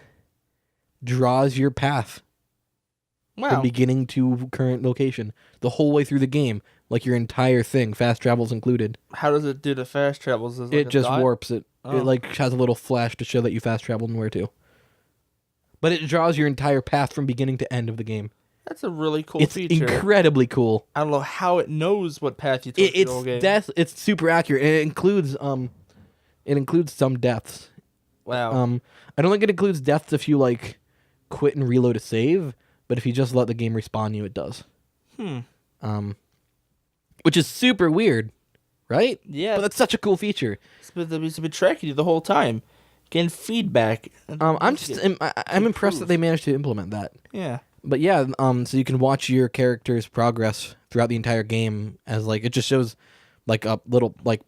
draws your path Wow. from beginning to current location the whole way through the game, like your entire thing, fast travels included. How does it do the fast travels? Is it like It a just dot? warps it. Oh. It like has a little flash to show that you fast traveled and where to. But it draws your entire path from beginning to end of the game. That's a really cool It's feature. incredibly cool. I don't know how it knows what path you took through the whole game. It's super accurate. And it includes some deaths, Wow. I don't think it includes deaths if you like quit and reload a save, but if you just let the game respawn you, it does. Which is super weird, right? Yeah. But that's such a cool feature. It's been tracking you the whole time, getting feedback. I'm impressed that they managed to implement that. Yeah. But yeah, so you can watch your character's progress throughout the entire game as like it just shows like a little like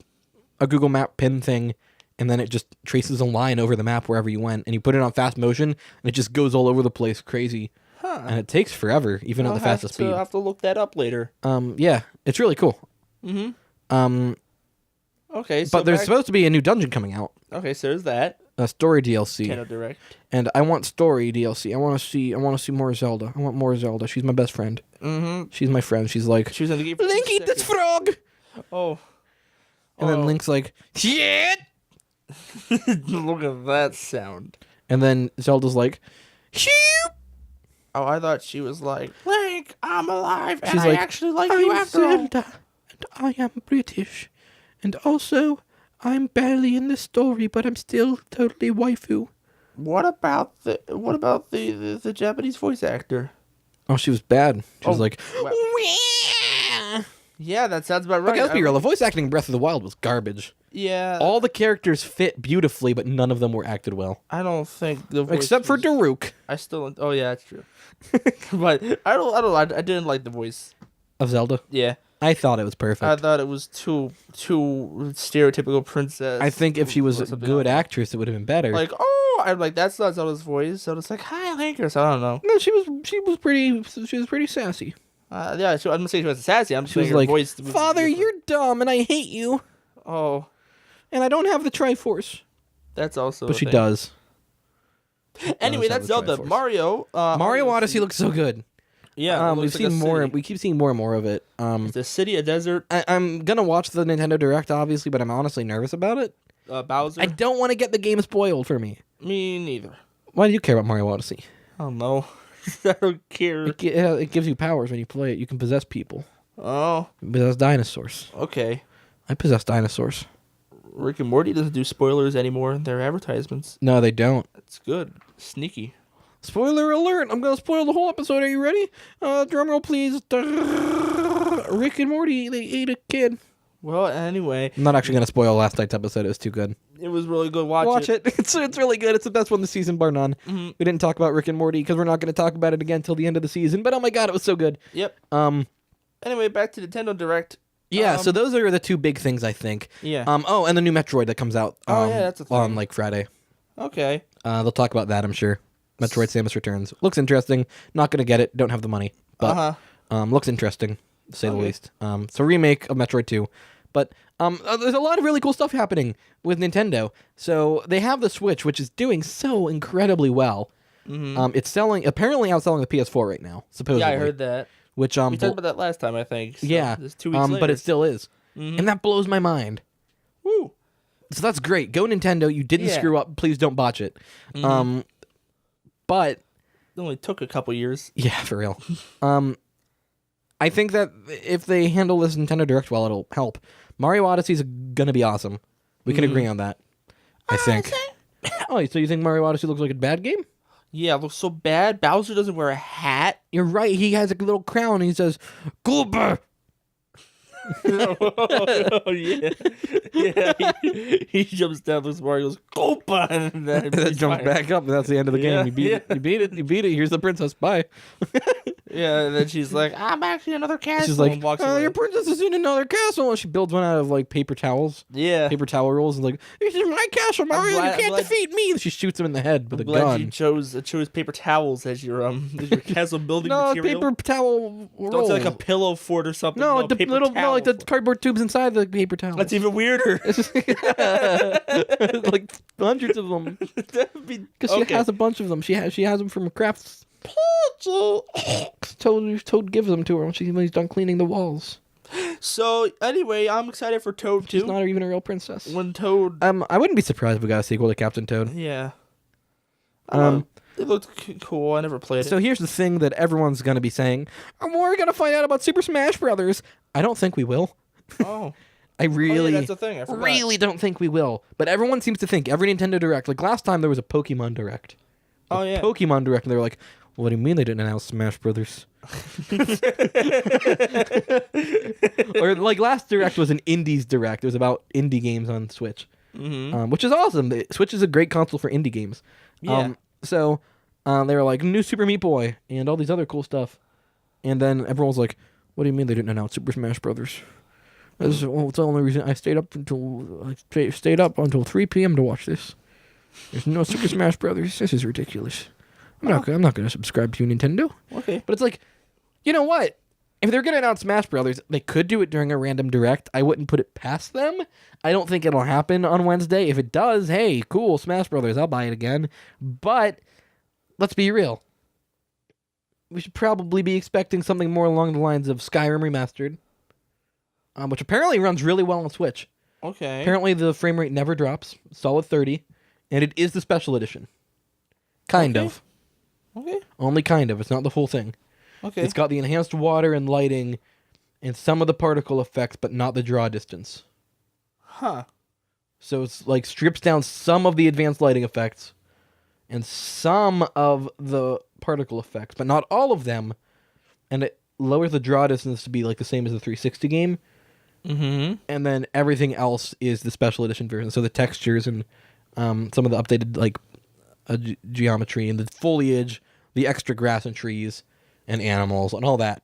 a Google Map pin thing, and then it just traces a line over the map wherever you went, and you put it on fast motion, and it just goes all over the place, crazy. And it takes forever, even at the fastest speed. I'll have to look that up later. Yeah, it's really cool. Okay. But there's supposed to be a new dungeon coming out, Okay, so there's that. a story DLC, Nintendo Direct. and I want story DLC. I want to see more Zelda. I want more Zelda. She's my best friend. She's my friend. She's like, She was in the game for Link, 2 eat this seconds. frog. Oh. And then Link's like, shit. Look at that sound. And then Zelda's like, shoot. Oh, I thought she was like, Link, I'm alive, and She's I like, actually like you I'm after all. Zelda, and I am British, and also I'm barely in the story, but I'm still totally waifu. What about the Japanese voice actor? Oh, she was bad. She was Oh, like, wow. "Wah." Yeah, that sounds about right. Okay, let's be real. The voice acting in Breath of the Wild was garbage. Yeah. All the characters fit beautifully, but none of them were acted well. I don't think the voice Except for was- Daruk I still. Oh yeah, that's true. But I didn't like the voice. of Zelda. Yeah, I thought it was perfect. I thought it was too stereotypical princess. I think if she was or a something good like that. actress, it would have been better. Like, I'm like, that's not Zelda's voice. So it's like, hi, Link, or so I don't know. no, she was pretty sassy. Yeah, I'm gonna say she was sassy. I'm just She was saying her like, voice. was "Father, different." you're dumb, and I hate you, Oh, and I don't have the Triforce." that's also. But a she thing. does. Anyway, does have that's the Zelda. Triforce. Mario. Mario Odyssey looks so good. Yeah, it we've looks like a seen more. city. We keep seeing more and more of it. It's a city, a desert. I'm gonna watch the Nintendo Direct, obviously, but I'm honestly nervous about it. Bowser. I don't want to get the game spoiled for me. Me neither. Why do you care about Mario Odyssey? I don't know. I don't care. It gives you powers when you play it. You can possess people. Oh, You possess dinosaurs. okay. I possess dinosaurs. Rick and Morty doesn't do spoilers anymore in their advertisements. No, they don't. That's good. Sneaky. Spoiler alert! I'm gonna spoil the whole episode. Are you ready? Drum roll, please. Rick and Morty, they ate a kid. Well, anyway, I'm not actually gonna spoil last night's episode. It was too good. it was really good. Watch it. It's really good. It's the best one this season, bar none. Mm-hmm. We didn't talk about Rick and Morty because we're not gonna talk about it again until the end of the season. But oh my god, it was so good. Yep. Um, Anyway, back to Nintendo Direct. yeah. So those are the two big things I think. Yeah. Oh, and the new Metroid that comes out. Oh, yeah, that's a thing. on like Friday. Okay. They'll talk about that, I'm sure. Metroid Samus Returns looks interesting. Not gonna get it. Don't have the money, but looks interesting to say the Okay. least. It's a remake of Metroid 2, but there's a lot of really cool stuff happening with Nintendo. So they have the Switch, which is doing so incredibly well. It's selling apparently outselling the PS4 right now. Supposedly, Yeah, I heard that. Which We talked about that last time, I think. So yeah, It's 2 weeks later. but it still is, and that blows my mind. Woo. So that's great. Go Nintendo. You didn't Yeah. screw up. Please don't botch it. But It only took a couple years. yeah, for real. I think that if they handle this Nintendo Direct well, it'll help. Mario Odyssey is gonna be awesome. We can agree on that. I think. Oh, so you think Mario Odyssey looks like a bad game? Yeah, it looks so bad. Bowser doesn't wear a hat. You're right. He has a little crown. And he says, "Goober." Oh, yeah. Yeah. He jumps down, looks Mario, goes, Gopa! And then And then jumps back up, and that's the end of the game. Yeah, You beat it. yeah. You beat it. You beat it. Here's the princess. Bye. Yeah, and then she's like, I'm actually another castle. She's like, and walks away. "Your princess is in another castle," and she builds one out of like paper towels. Yeah. Paper towel rolls, and like, "This is my castle, Mario. glad- You I'm can't glad- defeat me." She shoots him in the head with I'm a glad you gun. chose paper towels as your castle building No, material. paper towel rolls. Don't say like a pillow fort or something. No, the paper little towel like the fort. cardboard tubes inside the paper towel. That's even weirder. Like hundreds of them, That'd be because she has a bunch of them. She has them from crafts. Toad gives them to her when he's done cleaning the walls. So anyway, I'm excited for Toad 2. She's not even a real princess. When Toad, I wouldn't be surprised if we got a sequel to Captain Toad. yeah, Um, it looked cool. I never played So it. here's the thing that everyone's gonna be saying: we're gonna find out about Super Smash Brothers. I don't think we will. Oh, I really, that's the thing. I forgot. really don't think we will. But everyone seems to think every Nintendo Direct. Like last time, there was a Pokemon Direct. Oh yeah. Pokemon Direct, and they were like, well, "What do you mean they didn't announce Smash Brothers?" Or like last Direct was an Indies Direct. It was about indie games on Switch, which is awesome. Switch is a great console for indie games. Yeah. So they were like, "New Super Meat Boy" and all these other cool stuff. And then everyone was like, "What do you mean they didn't announce Super Smash Brothers?" It's the only reason I stayed up until 3 p.m. to watch this. There's no Super Smash Brothers. This is ridiculous. I'm not going to subscribe to you, Nintendo. Okay. But it's like, you know what? If they're going to announce Smash Brothers, they could do it during a random Direct. I wouldn't put it past them. I don't think it'll happen on Wednesday. If it does, hey, cool, Smash Brothers. I'll buy it again. But let's be real. We should probably be expecting something more along the lines of Skyrim Remastered, which apparently runs really well on Switch. Okay. Apparently the frame rate never drops. Solid 30. And it is the special edition. Kind of. Okay. Only kind of. It's not the full thing. Okay. It's got the enhanced water and lighting and some of the particle effects, but not the draw distance. Huh. So it's like strips down some of the advanced lighting effects and some of the particle effects, but not all of them. And it lowers the draw distance to be like the same as the 360 game. Mm-hmm. And then everything else is the special edition version. So the textures and some of the updated like geometry and the foliage, the extra grass and trees and animals and all that.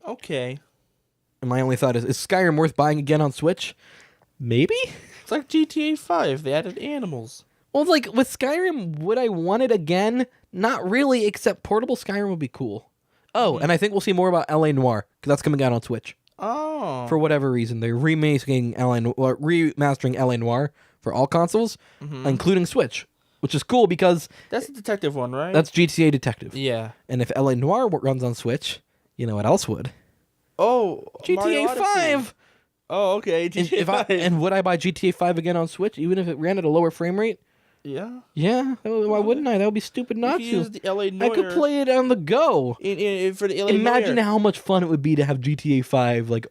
Okay. And my only thought is Skyrim worth buying again on Switch? Maybe? It's like GTA 5. They added animals. Well, like with Skyrim, would I want it again? Not really, except portable Skyrim would be cool. Oh, and I think we'll see more about LA Noire because that's coming out on Switch. Oh. For whatever reason, they're remastering LA Noire for all consoles, including Switch, which is cool because That's the detective one, right? that's GTA Detective. Yeah. And if LA Noire runs on Switch, you know what else would? Oh, Mario GTA Odyssey. 5. Oh, okay. GTA 5. And would I buy GTA 5 again on Switch, even if it ran at a lower frame rate? Yeah. Yeah. Why wouldn't I? That would be stupid not You to. use the LA I Noire. could play it on the go. For the LA Imagine Noire. how much fun it would be to have GTA 5 like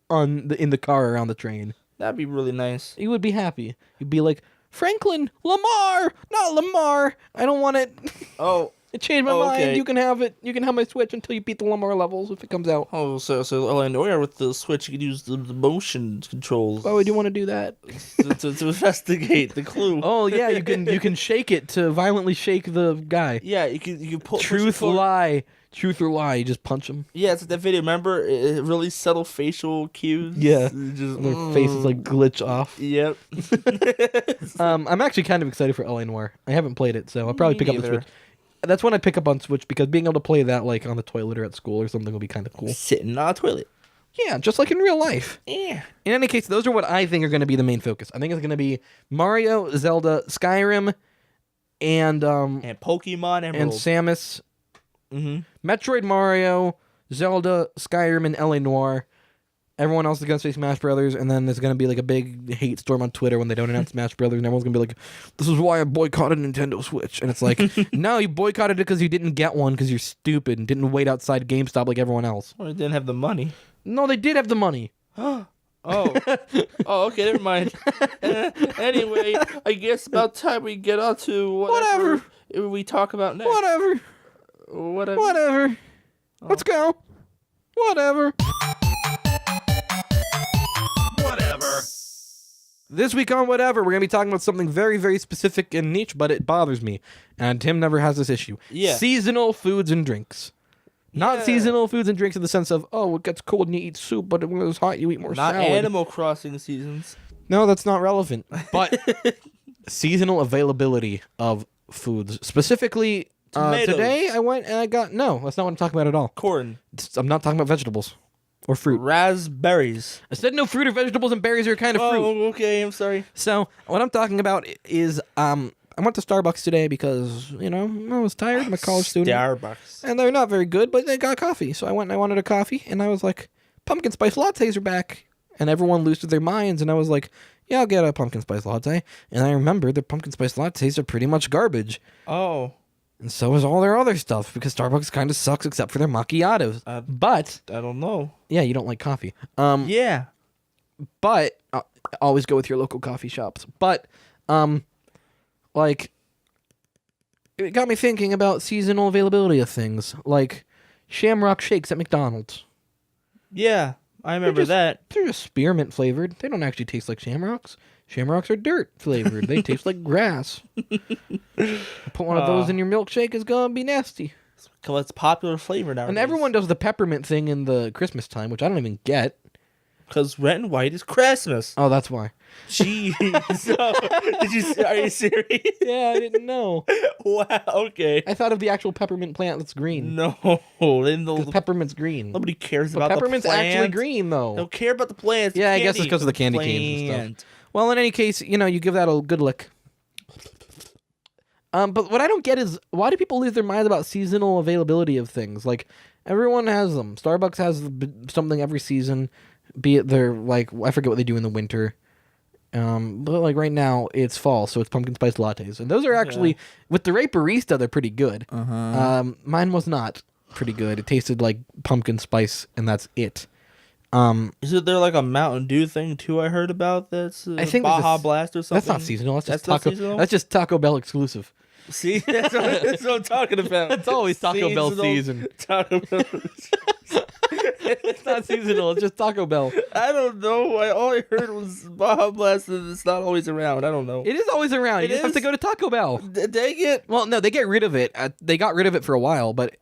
in the car or on the train. That'd be really nice. You would be happy. You'd be like, Franklin, Lamar, not Lamar. I don't want it. Oh. I changed my mind. Okay. You can have it. You can have my Switch until you beat the Lamar levels if it comes out. Oh, so LA Noire with the Switch, you could use the motion controls. Why would you want to do that? to investigate the clue. Oh yeah, you can shake it to violently shake the guy. Yeah, you can push it Truth, forward. lie. Truth or lie. You just punch him. Yeah, it's like that video. Remember, really subtle facial cues. Yeah. It just, And their faces like glitch off. Yep. I'm actually kind of excited for LA Noire. I haven't played it, so I'll probably Me pick up the neither. Switch. That's when I pick up on Switch because being able to play that like on the toilet or at school or something will be kind of cool. Sitting on a toilet. Yeah, just like in real life. Yeah. In any case, those are what I think are going to be the main focus. I think it's going to be Mario, Zelda, Skyrim, and Pokemon Emerald. Samus. Mm-hmm. Metroid, Mario, Zelda, Skyrim, and LA Noire. Everyone else is going to say Smash Brothers, and then there's going to be like a big hate storm on Twitter when they don't announce Smash Brothers, and everyone's going to be like, this is why I boycotted Nintendo Switch. And it's like, no, you boycotted it because you didn't get one because you're stupid and didn't wait outside GameStop like everyone else. Well, they didn't have the money. No, they did have the money. Oh. Oh, okay, never mind. Anyway, I guess about time we get on to whatever we talk about next. Whatever. Let's go. Whatever. This week on Whatever, we're going to be talking about something very, very specific and niche, but it bothers me. And Tim never has this issue. Yeah. Seasonal foods and drinks. Not Yeah. seasonal foods and drinks in the sense of, oh, it gets cold and you eat soup, but when it's hot, you eat more Not salad. Animal Crossing seasons. No, that's not relevant. But seasonal availability of foods. Specifically, Tomatoes. today I went and I got... No, that's not what I'm talking about at all. Corn. I'm not talking about vegetables or fruit. Raspberries. I said no fruit or vegetables, and berries are a kind of fruit. Oh, okay, I'm sorry. So what I'm talking about is I went to Starbucks today because, you know, I was tired. I'm a college student. Starbucks. And they're not very good, but they got coffee. So I went and I wanted a coffee, and I was like, pumpkin spice lattes are back. And everyone losed their minds, and I was like, yeah, I'll get a pumpkin spice latte. And I remember the pumpkin spice lattes are pretty much garbage. Oh. And so is all their other stuff, because Starbucks kind of sucks except for their macchiatos. But, I don't know. yeah, you don't like coffee. Yeah. But always go with your local coffee shops. But like it got me thinking about seasonal availability of things, like Shamrock Shakes at McDonald's. Yeah, I remember that. They're just spearmint flavored. They don't actually taste like shamrocks. Shamrocks are dirt flavored. They taste like grass. Put one of those in your milkshake, is gonna be nasty. Because it's a popular flavor now. And everyone does the peppermint thing in the Christmas time, which I don't even get. Because red and white is Christmas. Oh, that's why. Jeez. Are you serious? Yeah, I didn't know. Wow, okay. I thought of the actual peppermint plant that's green. No. Peppermint's green. Nobody cares But about the peppermint's plant. actually green, though. Don't care about the plants. Yeah, I guess it's because of the candy canes and stuff. Well, in any case, you give that a good lick. But what I don't get is, why do people lose their minds about seasonal availability of things? Like, everyone has them. Starbucks has something every season, be it they're, like, I forget what they do in the winter. But, like, right now, it's fall, so it's pumpkin spice lattes. And those are actually, with the Raparista, they're pretty good. Mine was not pretty good. It tasted like pumpkin spice, and that's it. Isn't there like a Mountain Dew thing too? I heard about that's I think Baja Blast or something. That's not seasonal. That's just not Taco. seasonal? That's just Taco Bell exclusive. See, that's what I'm talking about. It's always Taco Bell season. Taco Bell. It's not seasonal. It's just Taco Bell. I don't know. All I heard was Baja Blast, and it's not always around. I don't know. It is always around. You It just have to is? go to Taco Bell. Dang it! Well, no, they get rid of it. They got rid of it for a while, but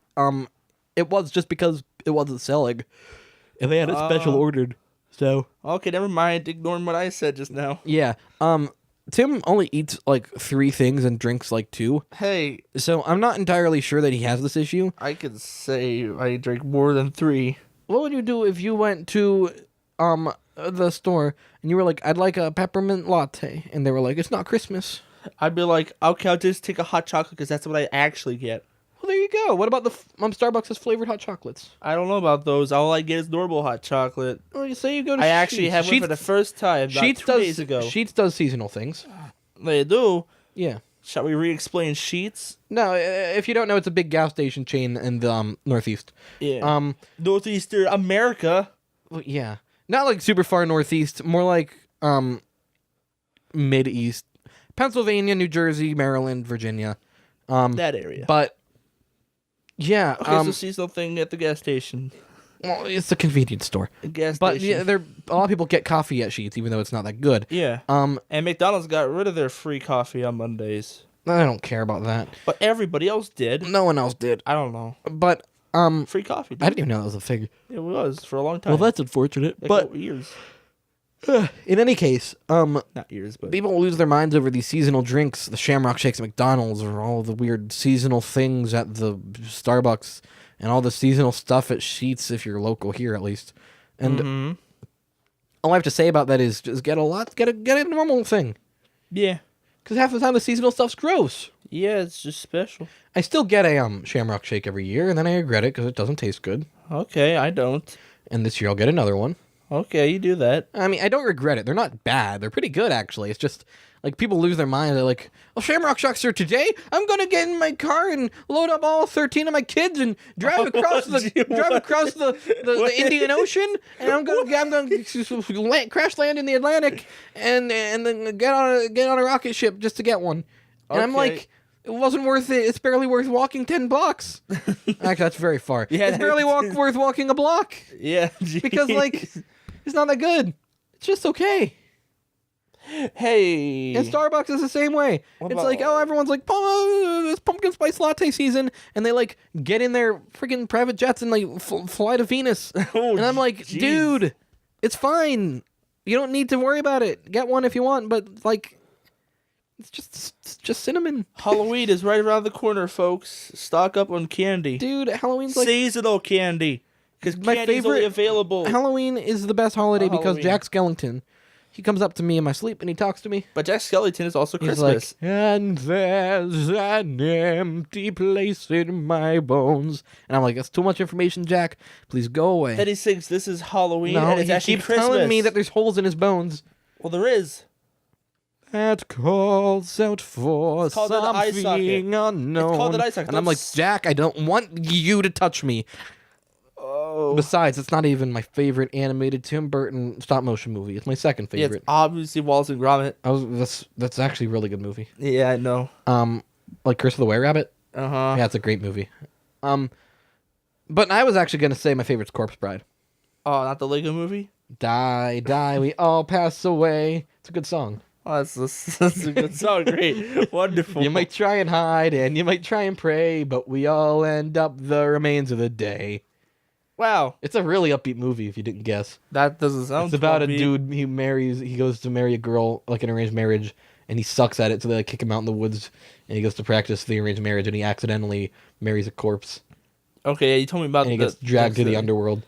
it was just because it wasn't selling, and they had it special ordered. So Okay, never mind. Ignoring what I said just now. yeah. Tim only eats like 3 things and drinks like 2. Hey, So I'm not entirely sure that he has this issue. I could say I drink more than 3. What would you do if you went to the store and you were like, "I'd like a peppermint latte," and they were like, "It's not Christmas." I'd be like, okay, I'll just take a hot chocolate because that's what I actually get. Well, there you go. What about the Starbucks has flavored hot chocolates? I don't know about those. All I get is normal hot chocolate. Well, you say you go to. I actually Sheetz. had one for the first time about 2 days ago. Sheetz does seasonal things. They do. Yeah. Shall we re-explain Sheets? No, if you don't know, it's a big gas station chain in the Northeast. Yeah. Northeastern America. Well, yeah. Not like super far northeast, more like mid-east. Pennsylvania, New Jersey, Maryland, Virginia. That area. But yeah, Okay, so seasonal thing at the gas station. well, it's a convenience store. A gas But station. yeah, a lot of people get coffee at Sheetz, even though it's not that good. Yeah. And McDonald's got rid of their free coffee on Mondays. I don't care about that. But everybody else did. No one else did. I don't know. But Free coffee. I didn't even know that was a thing. It was for a long time. Well, that's unfortunate. Like, But years. in any case, Not years, but people lose their minds over these seasonal drinks, the Shamrock Shakes at McDonald's, or all the weird seasonal things at the Starbucks, and all the seasonal stuff at Sheetz if you're local here, at least. And all I have to say about that is just get a normal thing. yeah. Because half the time the seasonal stuff's gross. Yeah, it's just special. I still get a Shamrock Shake every year, and then I regret it because it doesn't taste good. Okay, I don't. And this year I'll get another one. Okay, you do that. I mean, I don't regret it. They're not bad. They're pretty good, actually. It's just, like, people lose their minds. They're like, "Well, Shamrock Shocks are today. I'm going to get in my car and load up all 13 of my kids and drive across the Indian Ocean, and I'm going to crash land in the Atlantic and then get on a rocket ship just to get one." And I'm Okay. like, it wasn't worth it. It's barely worth walking 10 blocks. Actually, that's very far. Yeah, it's barely worth walking a block. Yeah. Because, like, it's not that good. It's just okay. Hey. And Starbucks is the same way. What It's about- like, oh, everyone's like, it's pumpkin spice latte season, and they like get in their freaking private jets and like fly to Venus. Oh, and I'm like, jeez. dude, it's fine. You don't need to worry about it. Get one if you want, but like, it's just cinnamon. Halloween is right around the corner, folks. Stock up on candy. Dude, Halloween's like Seasonal candy. Because My candy's only favorite- available. Halloween is the best holiday because Halloween. Jack Skellington, he comes up to me in my sleep and he talks to me. But Jack Skellington is also He's Christmas. like, and there's an empty place in my bones. And I'm like, that's too much information, Jack. Please go away. Then he sings, "This is Halloween," No, and it's he actually keeps Christmas. telling me that there's holes in his bones. Well, there is. That calls out for It's called an eye socket. something unknown. It's called an eye socket. And I'm like, Jack, I don't want you to touch me. No. Besides, it's not even my favorite animated Tim Burton stop motion movie. It's my second Yeah, favorite. it's obviously Wallace and Gromit. That's actually a really good movie. Yeah, I know. Like Curse of the Were-Rabbit. Uh-huh. Yeah, it's a great movie. But I was actually gonna say my favorite's Corpse Bride. Oh, not the Lego movie? Die, die, we all pass away. It's a good song. Oh, that's a good song. Great. Wonderful. You might try and hide and you might try and pray, but we all end up the remains of the day. Wow. It's a really upbeat movie if you didn't guess. That doesn't sound It's about upbeat. a dude he goes to marry a girl, like an arranged marriage, and he sucks at it, so they kick him out in the woods, and he goes to practice the arranged marriage, and he accidentally marries a corpse, Okay, yeah, you told me about and he gets dragged to the incident. underworld.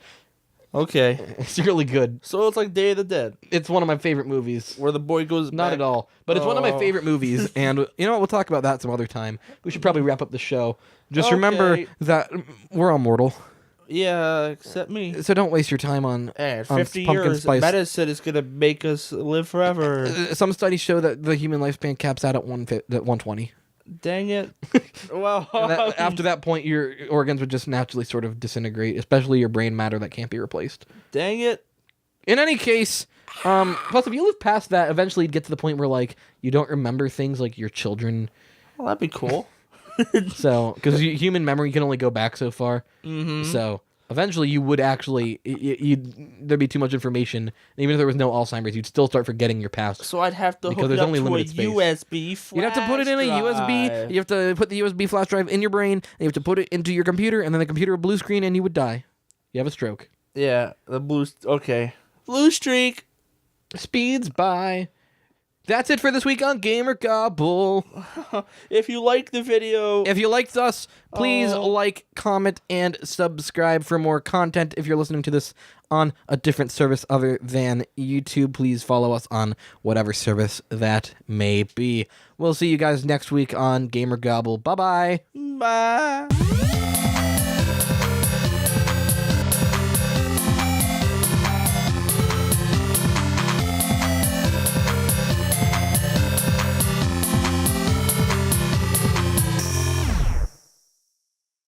Okay. It's really good. So it's like Day of the Dead, It's one of my favorite movies. where the boy goes Not back. at all, but it's one of my Oh. favorite movies, and you know what? We'll talk about that some other time. We should probably wrap up the show. Just remember Okay. that we're all mortal, Yeah, except me. so don't waste your time on Hey, on 50 pumpkin years, spice. medicine is going to make us live forever. Some studies show that the human lifespan caps out at 120. Dang it. Well, And after that point, your organs would just naturally sort of disintegrate, especially your brain matter that can't be replaced. dang it. In any case, plus if you live past that, eventually you'd get to the point where like you don't remember things like your children. Well, that'd be cool. So, because human memory can only go back so far. Mm-hmm. So eventually you would actually, there'd be too much information. And even if there was no Alzheimer's, you'd still start forgetting your past. So I'd have to Because hook there's it up only to a limited space. USB flash You'd have to put it in a USB. drive. You have to put the USB flash drive in your brain. And you have to put it into your computer, and then the computer would blue screen, and you would die. You have a stroke. Yeah, the blue... Okay. Blue streak. Speeds by. That's it for this week on GamerGobble. If you like the video... If you liked us, please Oh. like, comment, and subscribe for more content. If you're listening to this on a different service other than YouTube, please follow us on whatever service that may be. We'll see you guys next week on GamerGobble. Bye-bye. Bye.